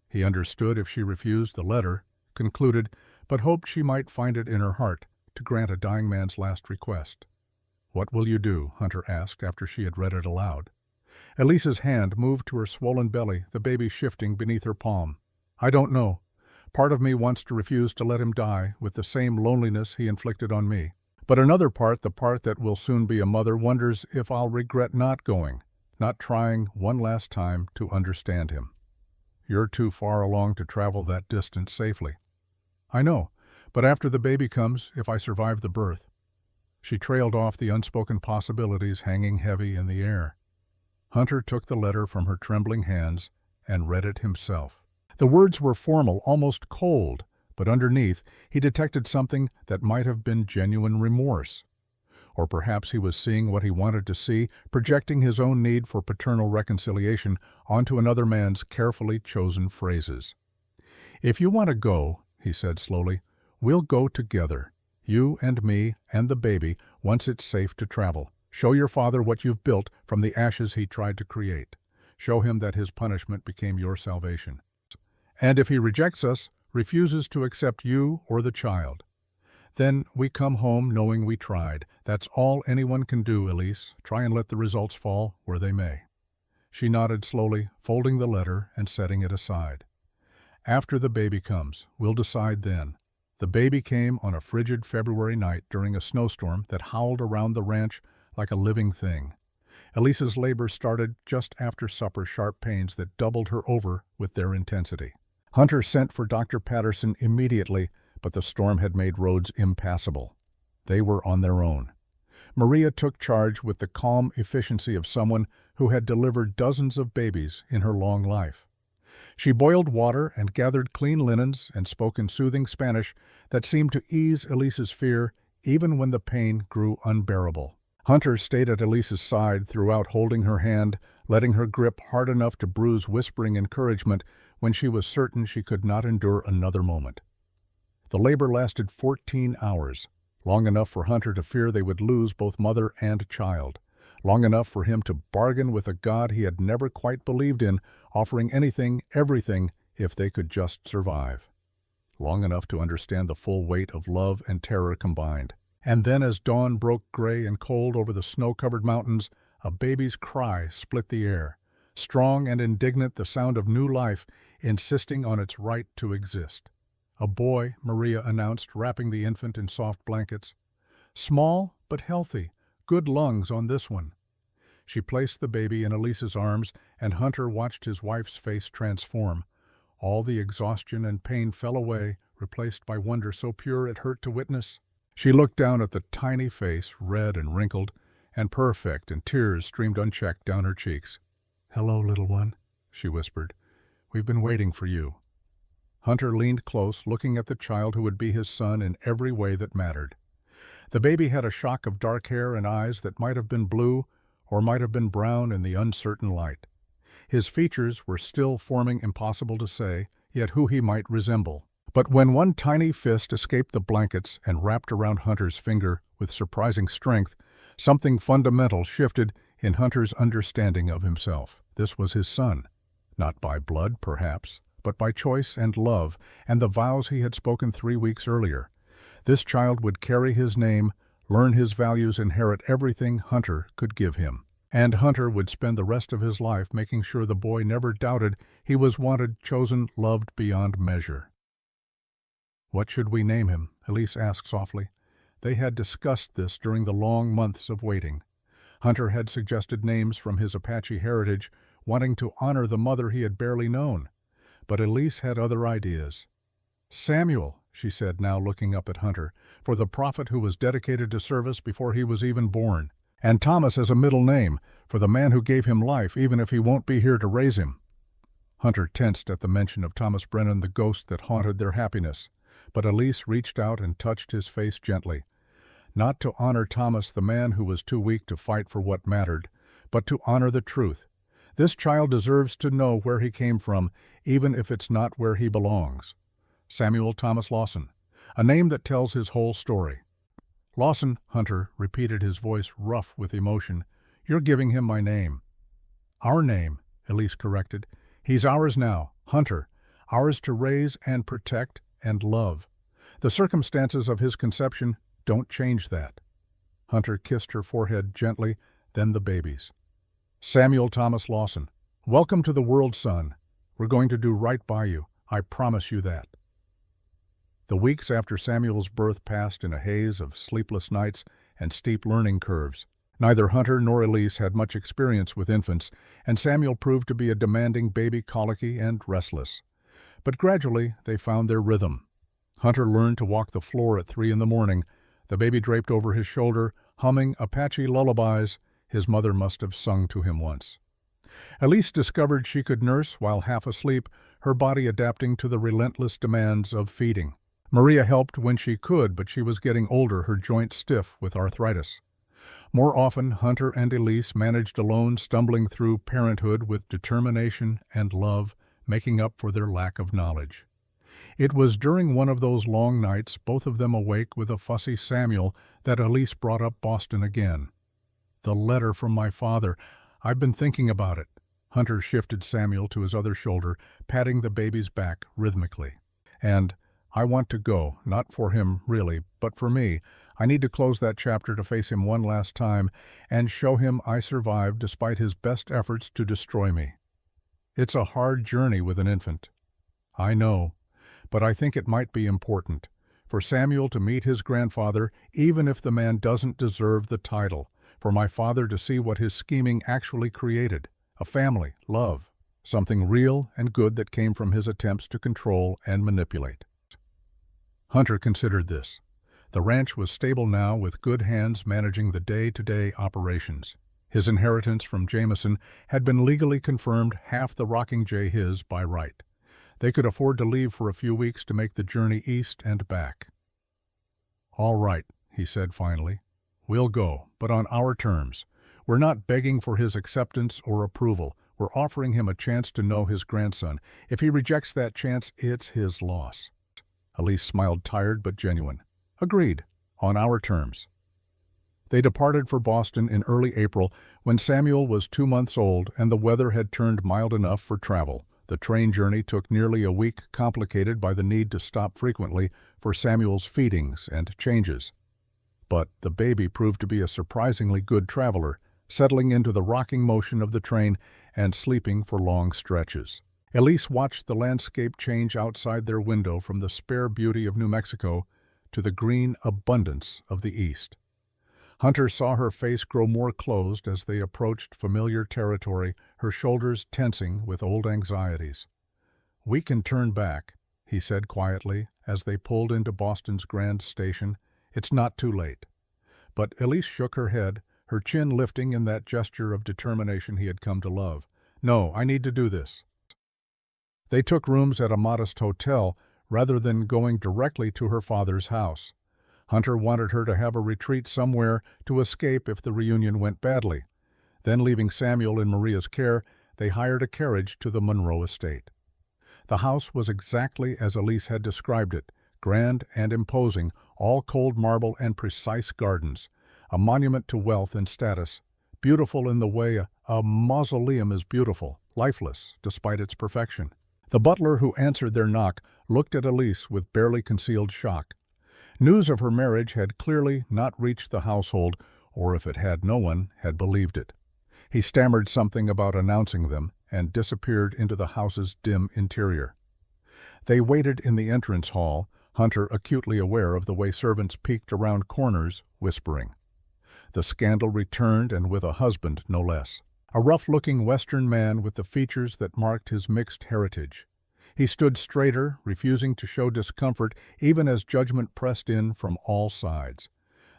He understood if she refused the letter, concluded, but hoped she might find it in her heart to grant a dying man's last request. "What will you do?" Hunter asked after she had read it aloud. Elisa's hand moved to her swollen belly, the baby shifting beneath her palm. "I don't know. Part of me wants to refuse to let him die with the same loneliness he inflicted on me. But another part, the part that will soon be a mother, wonders if I'll regret not going, not trying one last time to understand him." "You're too far along to travel that distance safely." "I know, but after the baby comes, if I survive the birth." She trailed off, the unspoken possibilities hanging heavy in the air. Hunter took the letter from her trembling hands and read it himself. The words were formal, almost cold, but underneath he detected something that might have been genuine remorse. Or perhaps he was seeing what he wanted to see, projecting his own need for paternal reconciliation onto another man's carefully chosen phrases. "If you want to go," he said slowly, "we'll go together. You and me and the baby, once it's safe to travel. Show your father what you've built from the ashes he tried to create. Show him that his punishment became your salvation. And if he rejects us, refuses to accept you or the child, then we come home knowing we tried. That's all anyone can do, Elise. Try and let the results fall where they may." She nodded slowly, folding the letter and setting it aside. "After the baby comes, we'll decide then." The baby came on a frigid February night during a snowstorm that howled around the ranch like a living thing. Elisa's labor started just after supper, sharp pains that doubled her over with their intensity. Hunter sent for Dr. Patterson immediately, but the storm had made roads impassable. They were on their own. Maria took charge with the calm efficiency of someone who had delivered dozens of babies in her long life. She boiled water and gathered clean linens and spoke in soothing Spanish that seemed to ease Elisa's fear even when the pain grew unbearable. Hunter stayed at Elisa's side throughout, holding her hand, letting her grip hard enough to bruise whispering encouragement when she was certain she could not endure another moment. The labor lasted 14 hours, long enough for Hunter to fear they would lose both mother and child, long enough for him to bargain with a God he had never quite believed in, offering anything, everything, if they could just survive. Long enough to understand the full weight of love and terror combined. And then as dawn broke gray and cold over the snow-covered mountains, a baby's cry split the air. Strong and indignant, the sound of new life, insisting on its right to exist. "A boy," Maria announced, wrapping the infant in soft blankets. "Small, but healthy. Good lungs on this one." She placed the baby in Elisa's arms, and Hunter watched his wife's face transform. All the exhaustion and pain fell away, replaced by wonder so pure it hurt to witness. She looked down at the tiny face, red and wrinkled, and perfect, and tears streamed unchecked down her cheeks. "Hello, little one," she whispered. "We've been waiting for you." Hunter leaned close, looking at the child who would be his son in every way that mattered. The baby had a shock of dark hair and eyes that might have been blue or might have been brown in the uncertain light. His features were still forming, impossible to say, yet who he might resemble. But when one tiny fist escaped the blankets and wrapped around Hunter's finger with surprising strength, something fundamental shifted in Hunter's understanding of himself. This was his son, not by blood, perhaps, but by choice and love and the vows he had spoken 3 weeks earlier. This child would carry his name, learn his values, inherit everything Hunter could give him. And Hunter would spend the rest of his life making sure the boy never doubted he was wanted, chosen, loved beyond measure. "What should we name him?" Elise asked softly. They had discussed this during the long months of waiting. Hunter had suggested names from his Apache heritage, wanting to honor the mother he had barely known. But Elise had other ideas. "Samuel," she said, now looking up at Hunter, "for the prophet who was dedicated to service before he was even born. And Thomas as a middle name, for the man who gave him life, even if he won't be here to raise him." Hunter tensed at the mention of Thomas Brennan, the ghost that haunted their happiness. But Elise reached out and touched his face gently. Not to honor Thomas, the man who was too weak to fight for what mattered, but to honor the truth. This child deserves to know where he came from, even if it's not where he belongs. Samuel Thomas Lawson, a name that tells his whole story. "Lawson," Hunter repeated, his voice rough with emotion. "You're giving him my name." "Our name," Elise corrected. "He's ours now, Hunter, ours to raise and protect and love. The circumstances of his conception don't change that." Hunter kissed her forehead gently, then the baby's. "Samuel Thomas Lawson, welcome to the world, son. We're going to do right by you. I promise you that." The weeks after Samuel's birth passed in a haze of sleepless nights and steep learning curves. Neither Hunter nor Elise had much experience with infants, and Samuel proved to be a demanding baby, colicky and restless. But gradually they found their rhythm. Hunter learned to walk the floor at 3 a.m, the baby draped over his shoulder, humming Apache lullabies his mother must have sung to him once. Elise discovered she could nurse while half asleep, her body adapting to the relentless demands of feeding. Maria helped when she could, but she was getting older, her joints stiff with arthritis. More often, Hunter and Elise managed alone, stumbling through parenthood with determination and love, making up for their lack of knowledge. It was during one of those long nights, both of them awake with a fussy Samuel, that Elise brought up Boston again. "The letter from my father. I've been thinking about it." Hunter shifted Samuel to his other shoulder, patting the baby's back rhythmically. "And I want to go, not for him, really, but for me. I need to close that chapter to face him one last time and show him I survived despite his best efforts to destroy me. It's a hard journey with an infant. I know, but I think it might be important for Samuel to meet his grandfather, even if the man doesn't deserve the title, for my father to see what his scheming actually created, a family, love, something real and good that came from his attempts to control and manipulate." Hunter considered this. The ranch was stable now, with good hands managing the day-to-day operations. His inheritance from Jameson had been legally confirmed, half the Rocking J his by right. They could afford to leave for a few weeks to make the journey east and back. "All right," he said finally. "We'll go, but on our terms. We're not begging for his acceptance or approval. We're offering him a chance to know his grandson. If he rejects that chance, it's his loss." Elise smiled, tired but genuine. "Agreed, on our terms." They departed for Boston in early April, when Samuel was 2 months old and the weather had turned mild enough for travel. The train journey took nearly a week, complicated by the need to stop frequently for Samuel's feedings and changes. But the baby proved to be a surprisingly good traveler, settling into the rocking motion of the train and sleeping for long stretches. Elise watched the landscape change outside their window, from the spare beauty of New Mexico to the green abundance of the East. Hunter saw her face grow more closed as they approached familiar territory, her shoulders tensing with old anxieties. "We can turn back," he said quietly as they pulled into Boston's Grand Station. "It's not too late." But Elise shook her head, her chin lifting in that gesture of determination he had come to love. "No, I need to do this." They took rooms at a modest hotel rather than going directly to her father's house. Hunter wanted her to have a retreat somewhere to escape if the reunion went badly. Then, leaving Samuel in Maria's care, they hired a carriage to the Monroe estate. The house was exactly as Elise had described it, grand and imposing, all cold marble and precise gardens, a monument to wealth and status, beautiful in the way a mausoleum is beautiful, lifeless despite its perfection. The butler who answered their knock looked at Elise with barely concealed shock. News of her marriage had clearly not reached the household, or if it had, no one had believed it. He stammered something about announcing them and disappeared into the house's dim interior. They waited in the entrance hall, Hunter acutely aware of the way servants peeked around corners, whispering. The scandal returned, and with a husband, no less. A rough-looking Western man with the features that marked his mixed heritage. He stood straighter, refusing to show discomfort even as judgment pressed in from all sides.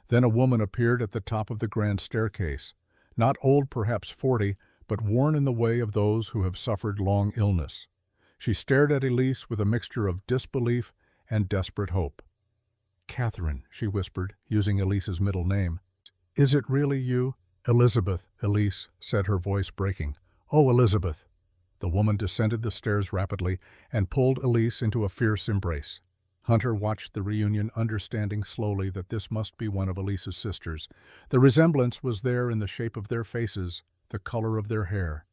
Then a woman appeared at the top of the grand staircase, not old, perhaps 40, but worn in the way of those who have suffered long illness. She stared at Elise with a mixture of disbelief and desperate hope. "Catherine," she whispered, using Elise's middle name. "Is it really you?" "Elizabeth," Elise said, her voice breaking. "Oh, Elizabeth." The woman descended the stairs rapidly and pulled Elise into a fierce embrace. Hunter watched the reunion, understanding slowly that this must be one of Elise's sisters. The resemblance was there in the shape of their faces, the color of their hair.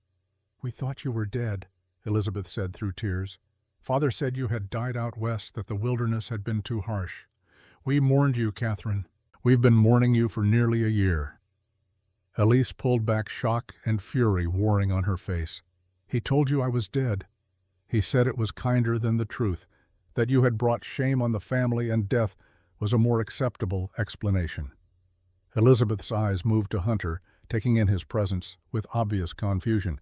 "We thought you were dead," Elizabeth said through tears. "Father said you had died out west, that the wilderness had been too harsh. We mourned you, Catherine. We've been mourning you for nearly a year." Elise pulled back, shock and fury warring on her face. "He told you I was dead. He said it was kinder than the truth, that you had brought shame on the family and death was a more acceptable explanation." Elizabeth's eyes moved to Hunter, taking in his presence with obvious confusion.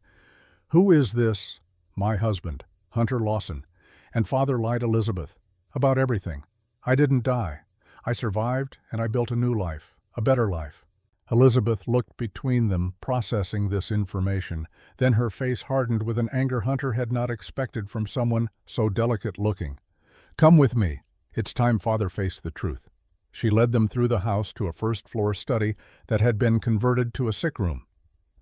"Who is this?" "My husband, Hunter Lawson. And Father lied, Elizabeth, about everything. I didn't die. I survived, and I built a new life, a better life." Elizabeth looked between them, processing this information. Then her face hardened with an anger Hunter had not expected from someone so delicate-looking. "Come with me. It's time Father faced the truth." She led them through the house to a first-floor study that had been converted to a sick room.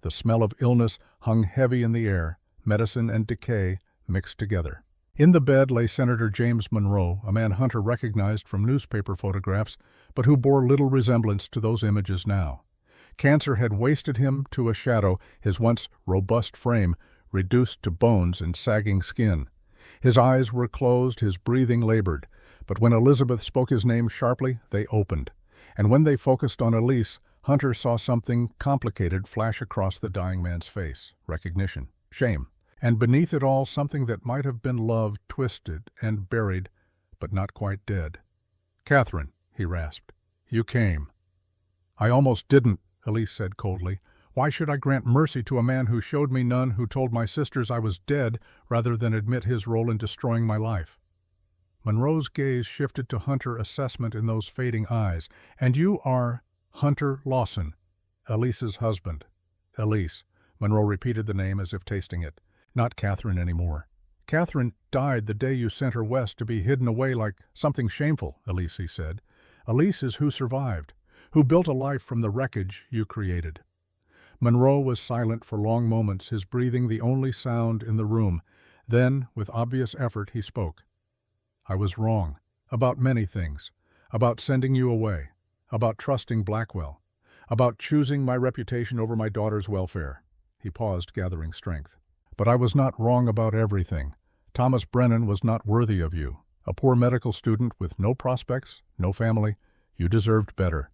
The smell of illness hung heavy in the air, medicine and decay mixed together. In the bed lay Senator James Monroe, a man Hunter recognized from newspaper photographs, but who bore little resemblance to those images now. Cancer had wasted him to a shadow, his once robust frame reduced to bones and sagging skin. His eyes were closed, his breathing labored, but when Elizabeth spoke his name sharply, they opened. And when they focused on Elise, Hunter saw something complicated flash across the dying man's face: recognition, shame, and beneath it all something that might have been love, twisted and buried, but not quite dead. "Catherine," he rasped, "you came." "I almost didn't," Elise said coldly. "Why should I grant mercy to a man who showed me none, who told my sisters I was dead, rather than admit his role in destroying my life?" Monroe's gaze shifted to Hunter, assessment in those fading eyes. "And you are Hunter Lawson, Elise's husband." "Elise." Monroe repeated the name as if tasting it. "Not Catherine anymore. Catherine died the day you sent her west to be hidden away like something shameful," Elise said. "Elise is who survived, who built a life from the wreckage you created." Monroe was silent for long moments, his breathing the only sound in the room. Then, with obvious effort, he spoke. "I was wrong. About many things. About sending you away. About trusting Blackwell. About choosing my reputation over my daughter's welfare." He paused, gathering strength. "But I was not wrong about everything. Thomas Brennan was not worthy of you. A poor medical student with no prospects, no family. You deserved better.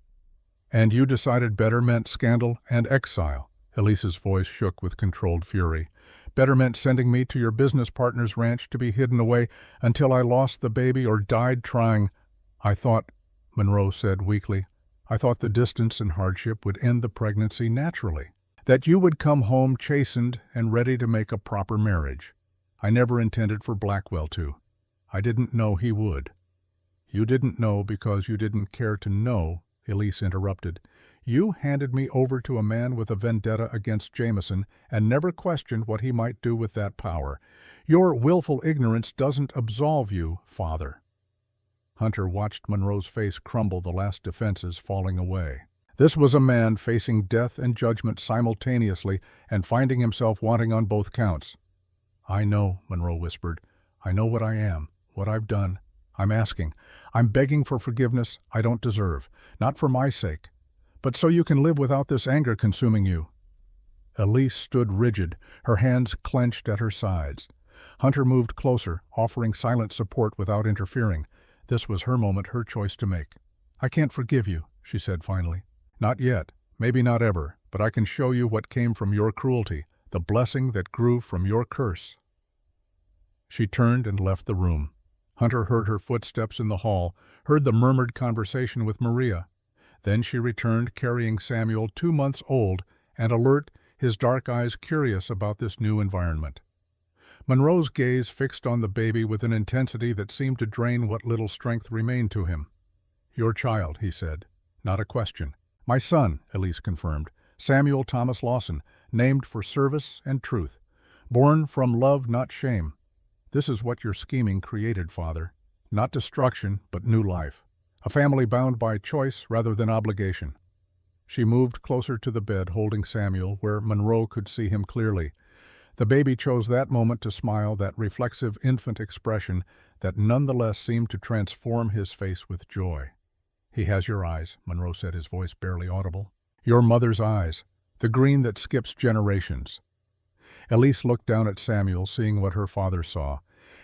And you decided better meant scandal and exile." Elise's voice shook with controlled fury. "Better meant sending me to your business partner's ranch to be hidden away until I lost the baby or died trying." "I thought," Monroe said weakly, "I thought the distance and hardship would end the pregnancy naturally. That you would come home chastened and ready to make a proper marriage. I never intended for Blackwell to. I didn't know he would." "You didn't know because you didn't care to know," Elise interrupted. "You handed me over to a man with a vendetta against Jameson and never questioned what he might do with that power. Your willful ignorance doesn't absolve you, Father." Hunter watched Monroe's face crumble, the last defenses falling away. This was a man facing death and judgment simultaneously and finding himself wanting on both counts. "I know," Monroe whispered. "I know what I am, what I've done. I'm asking. I'm begging for forgiveness I don't deserve. Not for my sake, but so you can live without this anger consuming you." Elise stood rigid, her hands clenched at her sides. Hunter moved closer, offering silent support without interfering. This was her moment, her choice to make. "I can't forgive you," she said finally. "Not yet, maybe not ever, but I can show you what came from your cruelty, the blessing that grew from your curse." She turned and left the room. Hunter heard her footsteps in the hall, heard the murmured conversation with Maria. Then she returned carrying Samuel, 2 months old, and alert, his dark eyes curious about this new environment. Monroe's gaze fixed on the baby with an intensity that seemed to drain what little strength remained to him. "Your child," he said. "Not a question." "My son," Elise confirmed. "Samuel Thomas Lawson, named for service and truth. Born from love, not shame. This is what your scheming created, Father. Not destruction, but new life. A family bound by choice rather than obligation." She moved closer to the bed, holding Samuel, where Monroe could see him clearly. The baby chose that moment to smile, that reflexive infant expression that nonetheless seemed to transform his face with joy. "He has your eyes," Monroe said, his voice barely audible. "Your mother's eyes, the green that skips generations." Elise looked down at Samuel, seeing what her father saw,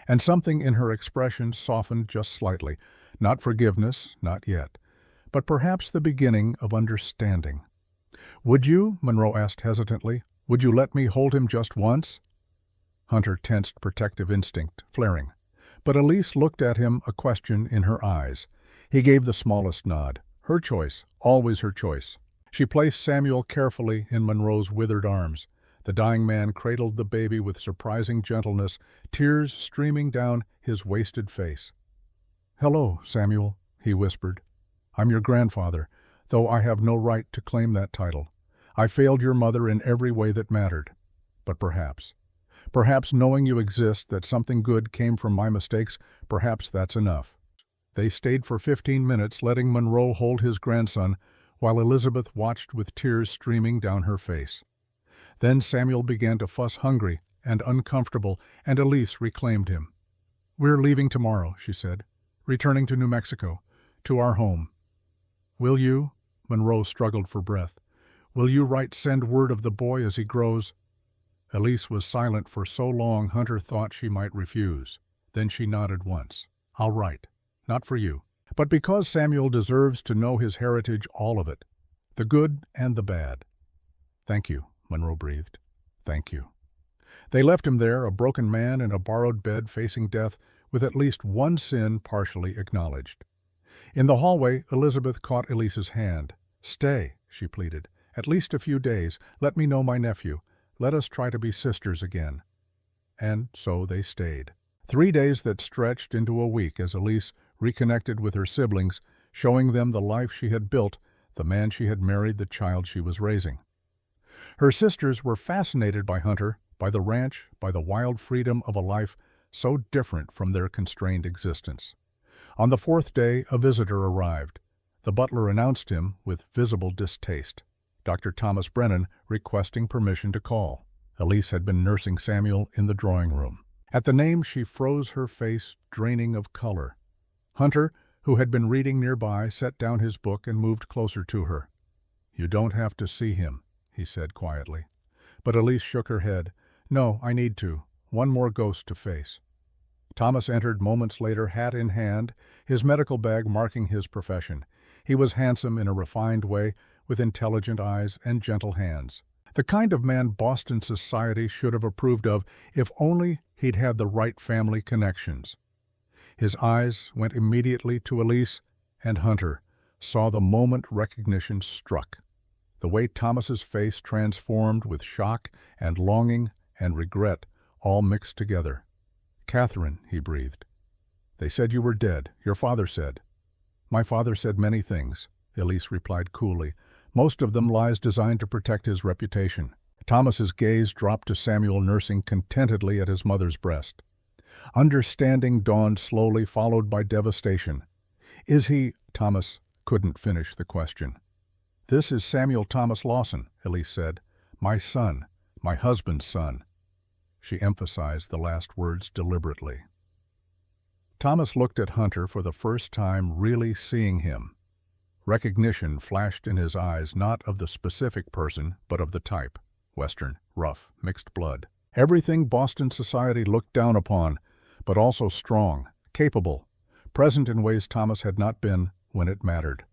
and something in her expression softened just slightly. Not forgiveness, not yet, but perhaps the beginning of understanding. "Would you," Monroe asked hesitantly, "would you let me hold him just once?" Hunter tensed, protective instinct flaring. But Elise looked at him, a question in her eyes. He gave the smallest nod. Her choice, always her choice. She placed Samuel carefully in Monroe's withered arms. The dying man cradled the baby with surprising gentleness, tears streaming down his wasted face. "Hello, Samuel," he whispered. "I'm your grandfather, though I have no right to claim that title. I failed your mother in every way that mattered. But perhaps knowing you exist, that something good came from my mistakes, perhaps that's enough." They stayed for 15 minutes, letting Monroe hold his grandson, while Elizabeth watched with tears streaming down her face. Then Samuel began to fuss, hungry and uncomfortable, and Elise reclaimed him. "We're leaving tomorrow," she said, "returning to New Mexico, to our home. Will you?" Monroe struggled for breath. "Will you send word of the boy as he grows?" Elise was silent for so long Hunter thought she might refuse. Then she nodded once. "I'll write. Not for you, but because Samuel deserves to know his heritage, all of it, the good and the bad." "Thank you," Monroe breathed. "Thank you." They left him there, a broken man in a borrowed bed facing death, with at least one sin partially acknowledged. In the hallway, Elizabeth caught Elise's hand. "Stay," she pleaded. "At least a few days. Let me know my nephew. Let us try to be sisters again." And so they stayed. 3 days that stretched into a week as Elise reconnected with her siblings, showing them the life she had built, the man she had married, the child she was raising. Her sisters were fascinated by Hunter, by the ranch, by the wild freedom of a life so different from their constrained existence. On the 4th day, a visitor arrived. The butler announced him with visible distaste. Dr. Thomas Brennan requesting permission to call. Elise had been nursing Samuel in the drawing room. At the name, she froze, her face draining of color. Hunter, who had been reading nearby, set down his book and moved closer to her. "You don't have to see him," he said quietly. But Elise shook her head. "No, I need to. One more ghost to face." Thomas entered moments later, hat in hand, his medical bag marking his profession. He was handsome in a refined way, with intelligent eyes and gentle hands. The kind of man Boston society should have approved of if only he'd had the right family connections. His eyes went immediately to Elise, and Hunter saw the moment recognition struck. The way Thomas's face transformed with shock and longing and regret, all mixed together. "Catherine," he breathed. "They said you were dead. Your father said." "My father said many things," Elise replied coolly, "most of them lies designed to protect his reputation." Thomas's gaze dropped to Samuel nursing contentedly at his mother's breast. Understanding dawned slowly, followed by devastation. "Is he—" Thomas couldn't finish the question. "This is Samuel Thomas Lawson," Elise said. "My son, my husband's son." She emphasized the last words deliberately. Thomas looked at Hunter for the first time, really seeing him. Recognition flashed in his eyes, not of the specific person, but of the type. Western, rough, mixed blood. Everything Boston society looked down upon, but also strong, capable, present in ways Thomas had not been when it mattered.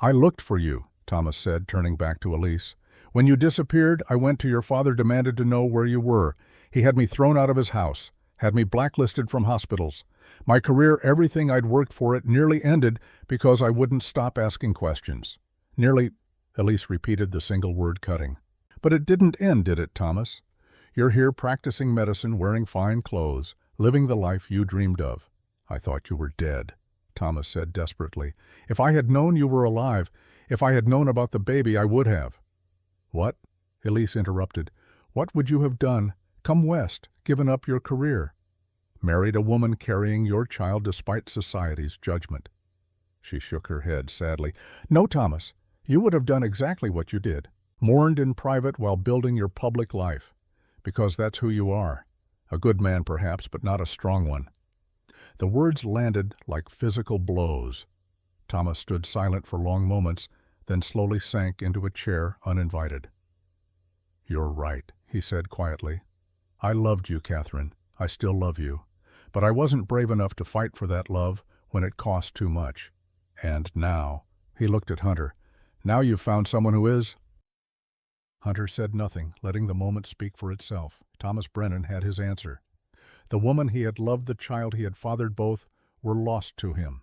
"I looked for you," Thomas said, turning back to Elise. "When you disappeared, I went to your father, demanded to know where you were. He had me thrown out of his house, had me blacklisted from hospitals. My career, everything I'd worked for it, nearly ended because I wouldn't stop asking questions. Nearly," Elise repeated the single word, cutting. "But it didn't end, did it, Thomas? You're here practicing medicine, wearing fine clothes, living the life you dreamed of. I thought you were dead, Thomas said desperately. If I had known you were alive, if I had known about the baby, I would have. What? Elise interrupted. What would you have done? Come west, given up your career. Married a woman carrying your child despite society's judgment. She shook her head sadly. No, Thomas, you would have done exactly what you did. Mourned in private while building your public life. Because that's who you are. A good man perhaps, but not a strong one. The words landed like physical blows. Thomas stood silent for long moments, then slowly sank into a chair uninvited. You're right, he said quietly. I loved you, Catherine. I still love you. But I wasn't brave enough to fight for that love when it cost too much. And now, he looked at Hunter, now you've found someone who is. Hunter said nothing, letting the moment speak for itself. Thomas Brennan had his answer. The woman he had loved, the child he had fathered both, were lost to him,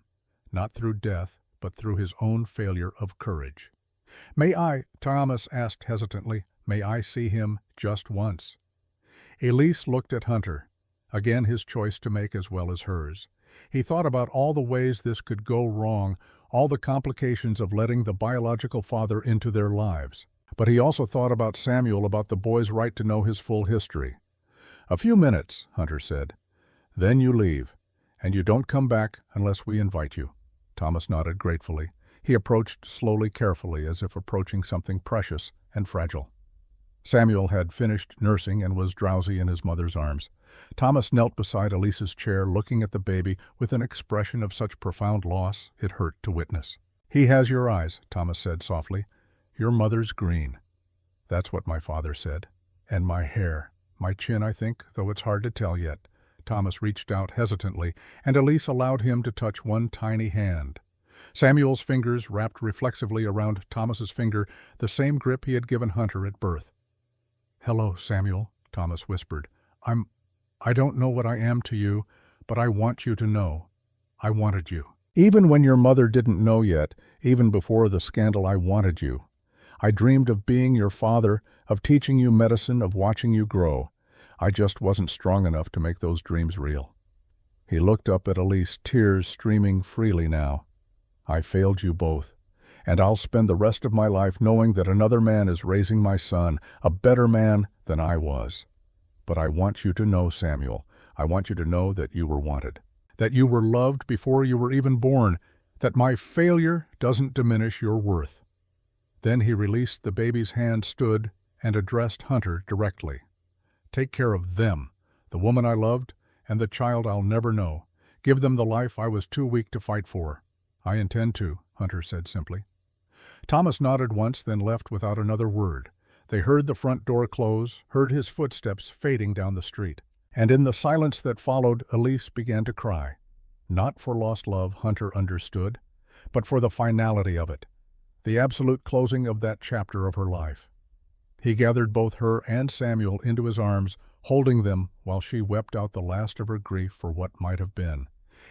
not through death, but through his own failure of courage. May I, Thomas asked hesitantly, may I see him just once? Elise looked at Hunter, again his choice to make as well as hers. He thought about all the ways this could go wrong, all the complications of letting the biological father into their lives. But he also thought about Samuel, about the boy's right to know his full history. A few minutes, Hunter said. Then you leave, and you don't come back unless we invite you. Thomas nodded gratefully. He approached slowly, carefully, as if approaching something precious and fragile. Samuel had finished nursing and was drowsy in his mother's arms. Thomas knelt beside Elise's chair, looking at the baby with an expression of such profound loss it hurt to witness. He has your eyes, Thomas said softly. Your mother's green. That's what my father said. And my hair. My chin, I think, though it's hard to tell yet. Thomas reached out hesitantly, and Elise allowed him to touch one tiny hand. Samuel's fingers wrapped reflexively around Thomas's finger, the same grip he had given Hunter at birth. Hello, Samuel, Thomas whispered. I don't know what I am to you, but I want you to know. I wanted you. Even when your mother didn't know yet, even before the scandal, I wanted you. I dreamed of being your father, of teaching you medicine, of watching you grow. I just wasn't strong enough to make those dreams real. He looked up at Elise, tears streaming freely now. I failed you both, and I'll spend the rest of my life knowing that another man is raising my son, a better man than I was. But I want you to know, Samuel, I want you to know that you were wanted, that you were loved before you were even born, that my failure doesn't diminish your worth. Then he released the baby's hand, stood, and addressed Hunter directly. Take care of them, the woman I loved, and the child I'll never know. Give them the life I was too weak to fight for. I intend to, Hunter said simply. Thomas nodded once, then left without another word. They heard the front door close, heard his footsteps fading down the street. And in the silence that followed, Elise began to cry. Not for lost love, Hunter understood, but for the finality of it, the absolute closing of that chapter of her life. He gathered both her and Samuel into his arms, holding them while she wept out the last of her grief for what might have been.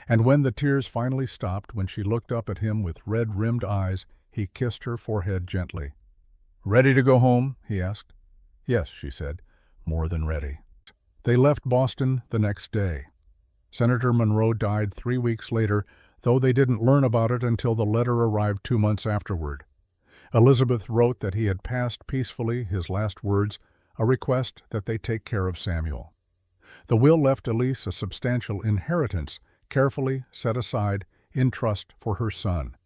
And when the tears finally stopped, when she looked up at him with red-rimmed eyes, he kissed her forehead gently. "Ready to go home?" he asked. "Yes," she said, "more than ready." They left Boston the next day. Senator Monroe died 3 weeks later, though they didn't learn about it until the letter arrived 2 months afterward. Elizabeth wrote that he had passed peacefully, his last words, a request that they take care of Samuel. The will left Elise a substantial inheritance, carefully set aside in trust for her son.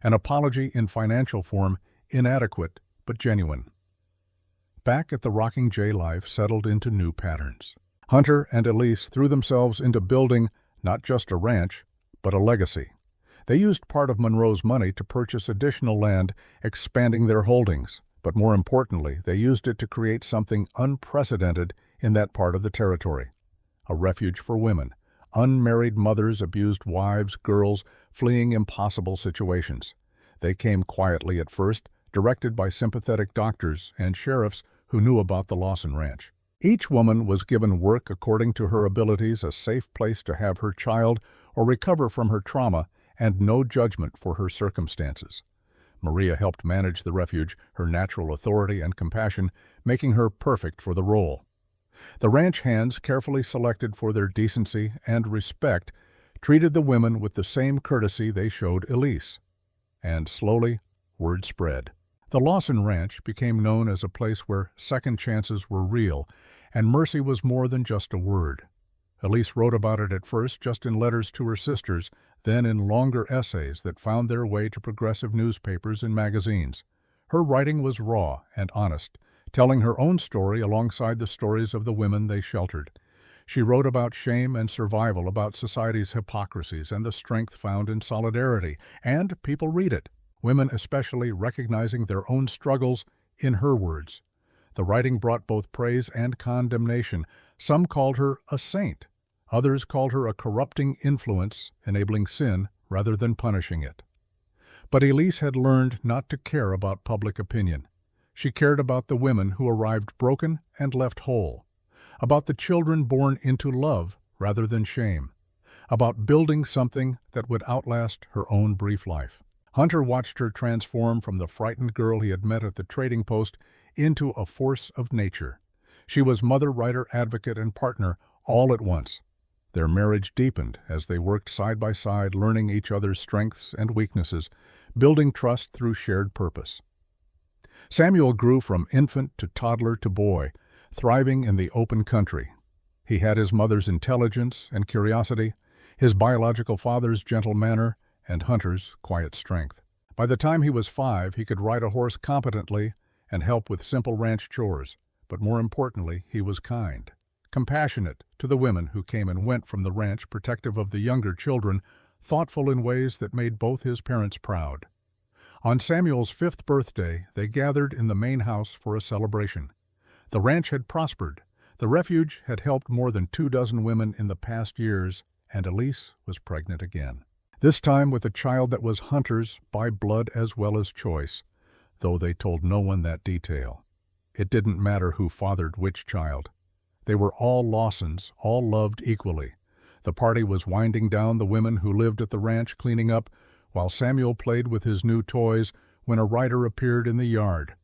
An apology in financial form, inadequate but genuine. Back at the Rocking J life settled into new patterns. Hunter and Elise threw themselves into building not just a ranch, but a legacy. They used part of Monroe's money to purchase additional land, expanding their holdings. But more importantly, they used it to create something unprecedented in that part of the territory. A refuge for women, unmarried mothers, abused wives, girls fleeing impossible situations. They came quietly at first, directed by sympathetic doctors and sheriffs who knew about the Lawson Ranch. Each woman was given work according to her abilities, a safe place to have her child or recover from her trauma, and no judgment for her circumstances. Maria helped manage the refuge, her natural authority and compassion making her perfect for the role. The ranch hands, carefully selected for their decency and respect, treated the women with the same courtesy they showed Elise. And slowly, word spread. The Lawson Ranch became known as a place where second chances were real, and mercy was more than just a word. Elise wrote about it at first just in letters to her sisters, then in longer essays that found their way to progressive newspapers and magazines. Her writing was raw and honest, telling her own story alongside the stories of the women they sheltered. She wrote about shame and survival, about society's hypocrisies and the strength found in solidarity, and people read it, women especially recognizing their own struggles in her words. The writing brought both praise and condemnation. Some called her a saint. Others called her a corrupting influence, enabling sin rather than punishing it. But Elise had learned not to care about public opinion. She cared about the women who arrived broken and left whole, about the children born into love rather than shame, about building something that would outlast her own brief life. Hunter watched her transform from the frightened girl he had met at the trading post into a force of nature. She was mother, writer, advocate, and partner all at once. Their marriage deepened as they worked side by side, learning each other's strengths and weaknesses, building trust through shared purpose. Samuel grew from infant to toddler to boy, thriving in the open country. He had his mother's intelligence and curiosity, his biological father's gentle manner, and Hunter's quiet strength. By the time he was 5, he could ride a horse competently and help with simple ranch chores, but more importantly, he was kind, compassionate to the women who came and went from the ranch, protective of the younger children, thoughtful in ways that made both his parents proud. On Samuel's 5th birthday, they gathered in the main house for a celebration. The ranch had prospered. The refuge had helped more than 24 women in the past years, and Elise was pregnant again. This time with a child that was Hunter's by blood as well as choice, though they told no one that detail. It didn't matter who fathered which child. They were all Lawsons, all loved equally. The party was winding down, the women who lived at the ranch cleaning up, while Samuel played with his new toys when a rider appeared in the yard.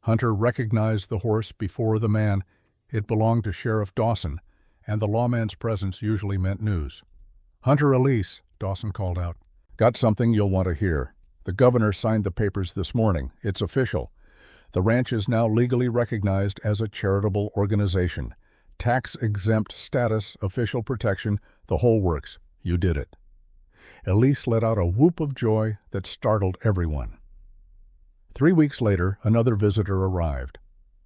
Hunter recognized the horse before the man. It belonged to Sheriff Dawson, and the lawman's presence usually meant news. "Hunter, Elise," Dawson called out. "Got something you'll want to hear. The governor signed the papers this morning. It's official. The ranch is now legally recognized as a charitable organization. Tax-exempt status, official protection, the whole works. You did it." Elise let out a whoop of joy that startled everyone. 3 weeks later, another visitor arrived.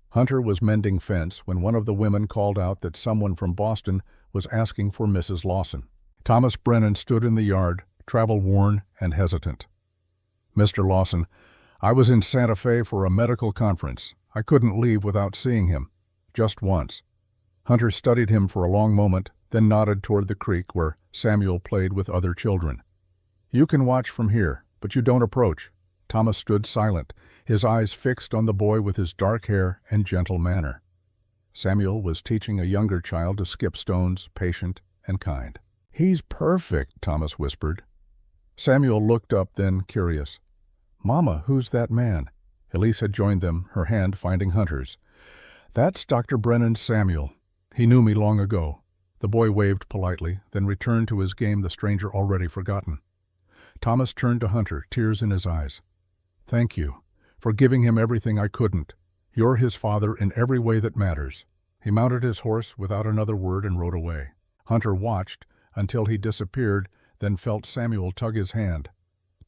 Hunter was mending fence when one of the women called out that someone from Boston was asking for Mrs. Lawson. Thomas Brennan stood in the yard, travel-worn and hesitant. "Mr. Lawson, I was in Santa Fe for a medical conference. I couldn't leave without seeing him. Just once." Hunter studied him for a long moment, then nodded toward the creek where Samuel played with other children. "You can watch from here, but you don't approach." Thomas stood silent, his eyes fixed on the boy with his dark hair and gentle manner. Samuel was teaching a younger child to skip stones, patient and kind. "He's perfect," Thomas whispered. Samuel looked up, then curious. "Mama, who's that man?" Elise had joined them, her hand finding Hunter's. "That's Dr. Brennan's Samuel. He knew me long ago." The boy waved politely, then returned to his game, the stranger already forgotten. Thomas turned to Hunter, tears in his eyes. "Thank you for giving him everything I couldn't. You're his father in every way that matters." He mounted his horse without another word and rode away. Hunter watched until he disappeared, then felt Samuel tug his hand.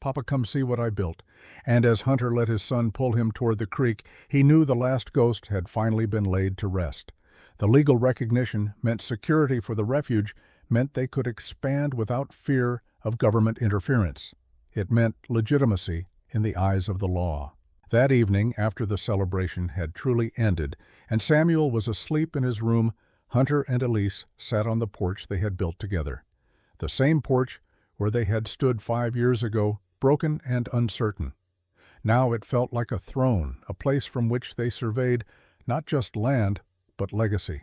"Papa, come see what I built." And as Hunter let his son pull him toward the creek, he knew the last ghost had finally been laid to rest. The legal recognition meant security for the refuge, meant they could expand without fear of government interference. It meant legitimacy in the eyes of the law. That evening, after the celebration had truly ended, and Samuel was asleep in his room, Hunter and Elise sat on the porch they had built together. The same porch where they had stood 5 years ago, broken and uncertain. Now it felt like a throne, a place from which they surveyed not just land, but legacy.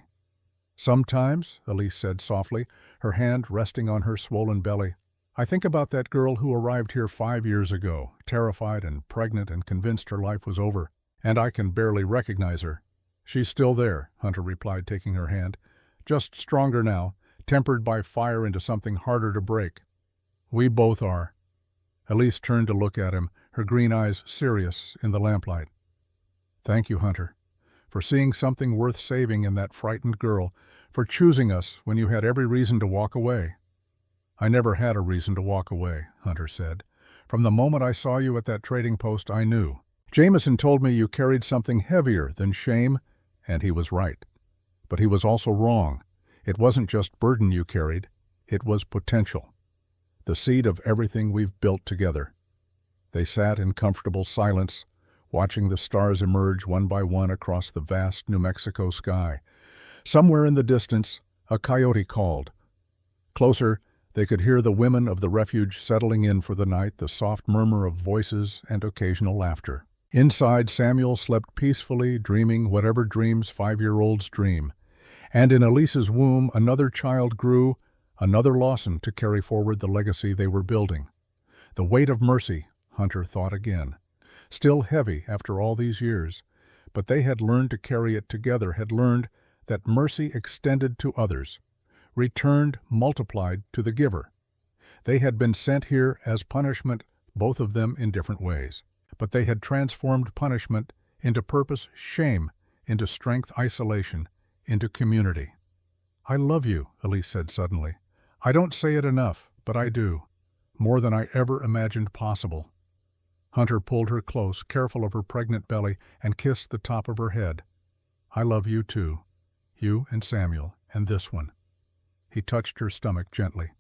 "Sometimes," Elise said softly, her hand resting on her swollen belly, "I think about that girl who arrived here 5 years ago, terrified and pregnant and convinced her life was over. And I can barely recognize her. "She's still there," Hunter replied, taking her hand. "Just stronger now, tempered by fire into something harder to break." "We both are." Elise turned to look at him, her green eyes serious in the lamplight. "Thank you, Hunter, for seeing something worth saving in that frightened girl, for choosing us when you had every reason to walk away." "I never had a reason to walk away," Hunter said. "From the moment I saw you at that trading post, I knew. Jameson told me you carried something heavier than shame, and he was right. But he was also wrong. It wasn't just burden you carried, it was potential. The seed of everything we've built together." They sat in comfortable silence, watching the stars emerge one by one across the vast New Mexico sky. Somewhere in the distance, a coyote called. Closer, they could hear the women of the refuge settling in for the night, the soft murmur of voices and occasional laughter. Inside, Samuel slept peacefully, dreaming whatever dreams 5-year-olds dream. And in Elise's womb, another child grew, another Lawson to carry forward the legacy they were building. The weight of mercy, Hunter thought again. Still heavy after all these years, but they had learned to carry it together, had learned that mercy extended to others, returned multiplied to the giver. They had been sent here as punishment, both of them in different ways. But they had transformed punishment into purpose, shame into strength, isolation into community. "I love you," Elise said suddenly. "I don't say it enough, but I do. More than I ever imagined possible." Hunter pulled her close, careful of her pregnant belly, and kissed the top of her head. "I love you too. You and Samuel, and this one." He touched her stomach gently.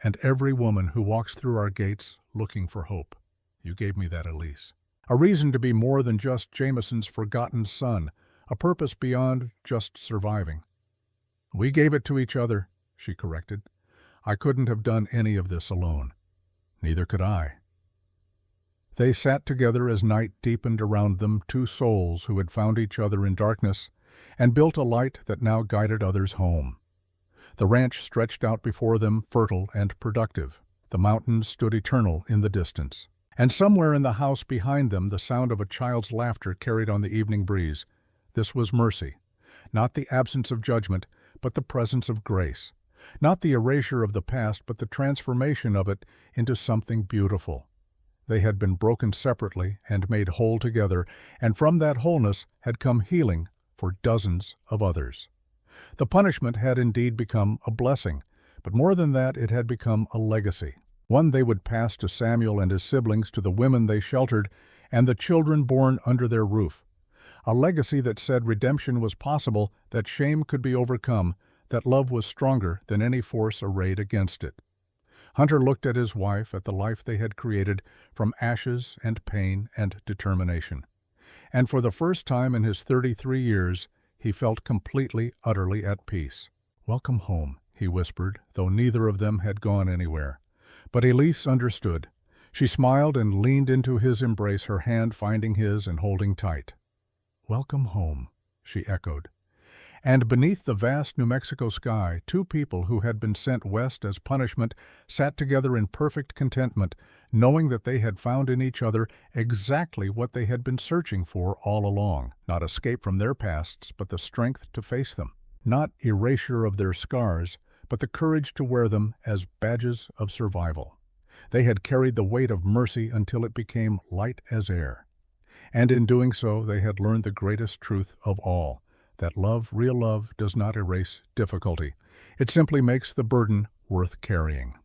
"And every woman who walks through our gates looking for hope. You gave me that, Elise. A reason to be more than just Jameson's forgotten son, a purpose beyond just surviving." "We gave it to each other," she corrected. "I couldn't have done any of this alone. Neither could I." They sat together as night deepened around them, two souls who had found each other in darkness and built a light that now guided others home. The ranch stretched out before them, fertile and productive. The mountains stood eternal in the distance. And somewhere in the house behind them, the sound of a child's laughter carried on the evening breeze. This was mercy. Not the absence of judgment, but the presence of grace. Not the erasure of the past, but the transformation of it into something beautiful. They had been broken separately and made whole together, and from that wholeness had come healing for dozens of others. The punishment had indeed become a blessing, but more than that, it had become a legacy. One they would pass to Samuel and his siblings, to the women they sheltered, and the children born under their roof. A legacy that said redemption was possible, that shame could be overcome, that love was stronger than any force arrayed against it. Hunter looked at his wife, at the life they had created from ashes and pain and determination. And for the first time in his 33 years, he felt completely, utterly at peace. "Welcome home," he whispered, though neither of them had gone anywhere. But Elise understood. She smiled and leaned into his embrace, her hand finding his and holding tight. "Welcome home," she echoed. And beneath the vast New Mexico sky, two people who had been sent west as punishment sat together in perfect contentment, knowing that they had found in each other exactly what they had been searching for all along. Not escape from their pasts, but the strength to face them. Not erasure of their scars, but the courage to wear them as badges of survival. They had carried the weight of mercy until it became light as air. And in doing so, they had learned the greatest truth of all, that love, real love, does not erase difficulty. It simply makes the burden worth carrying.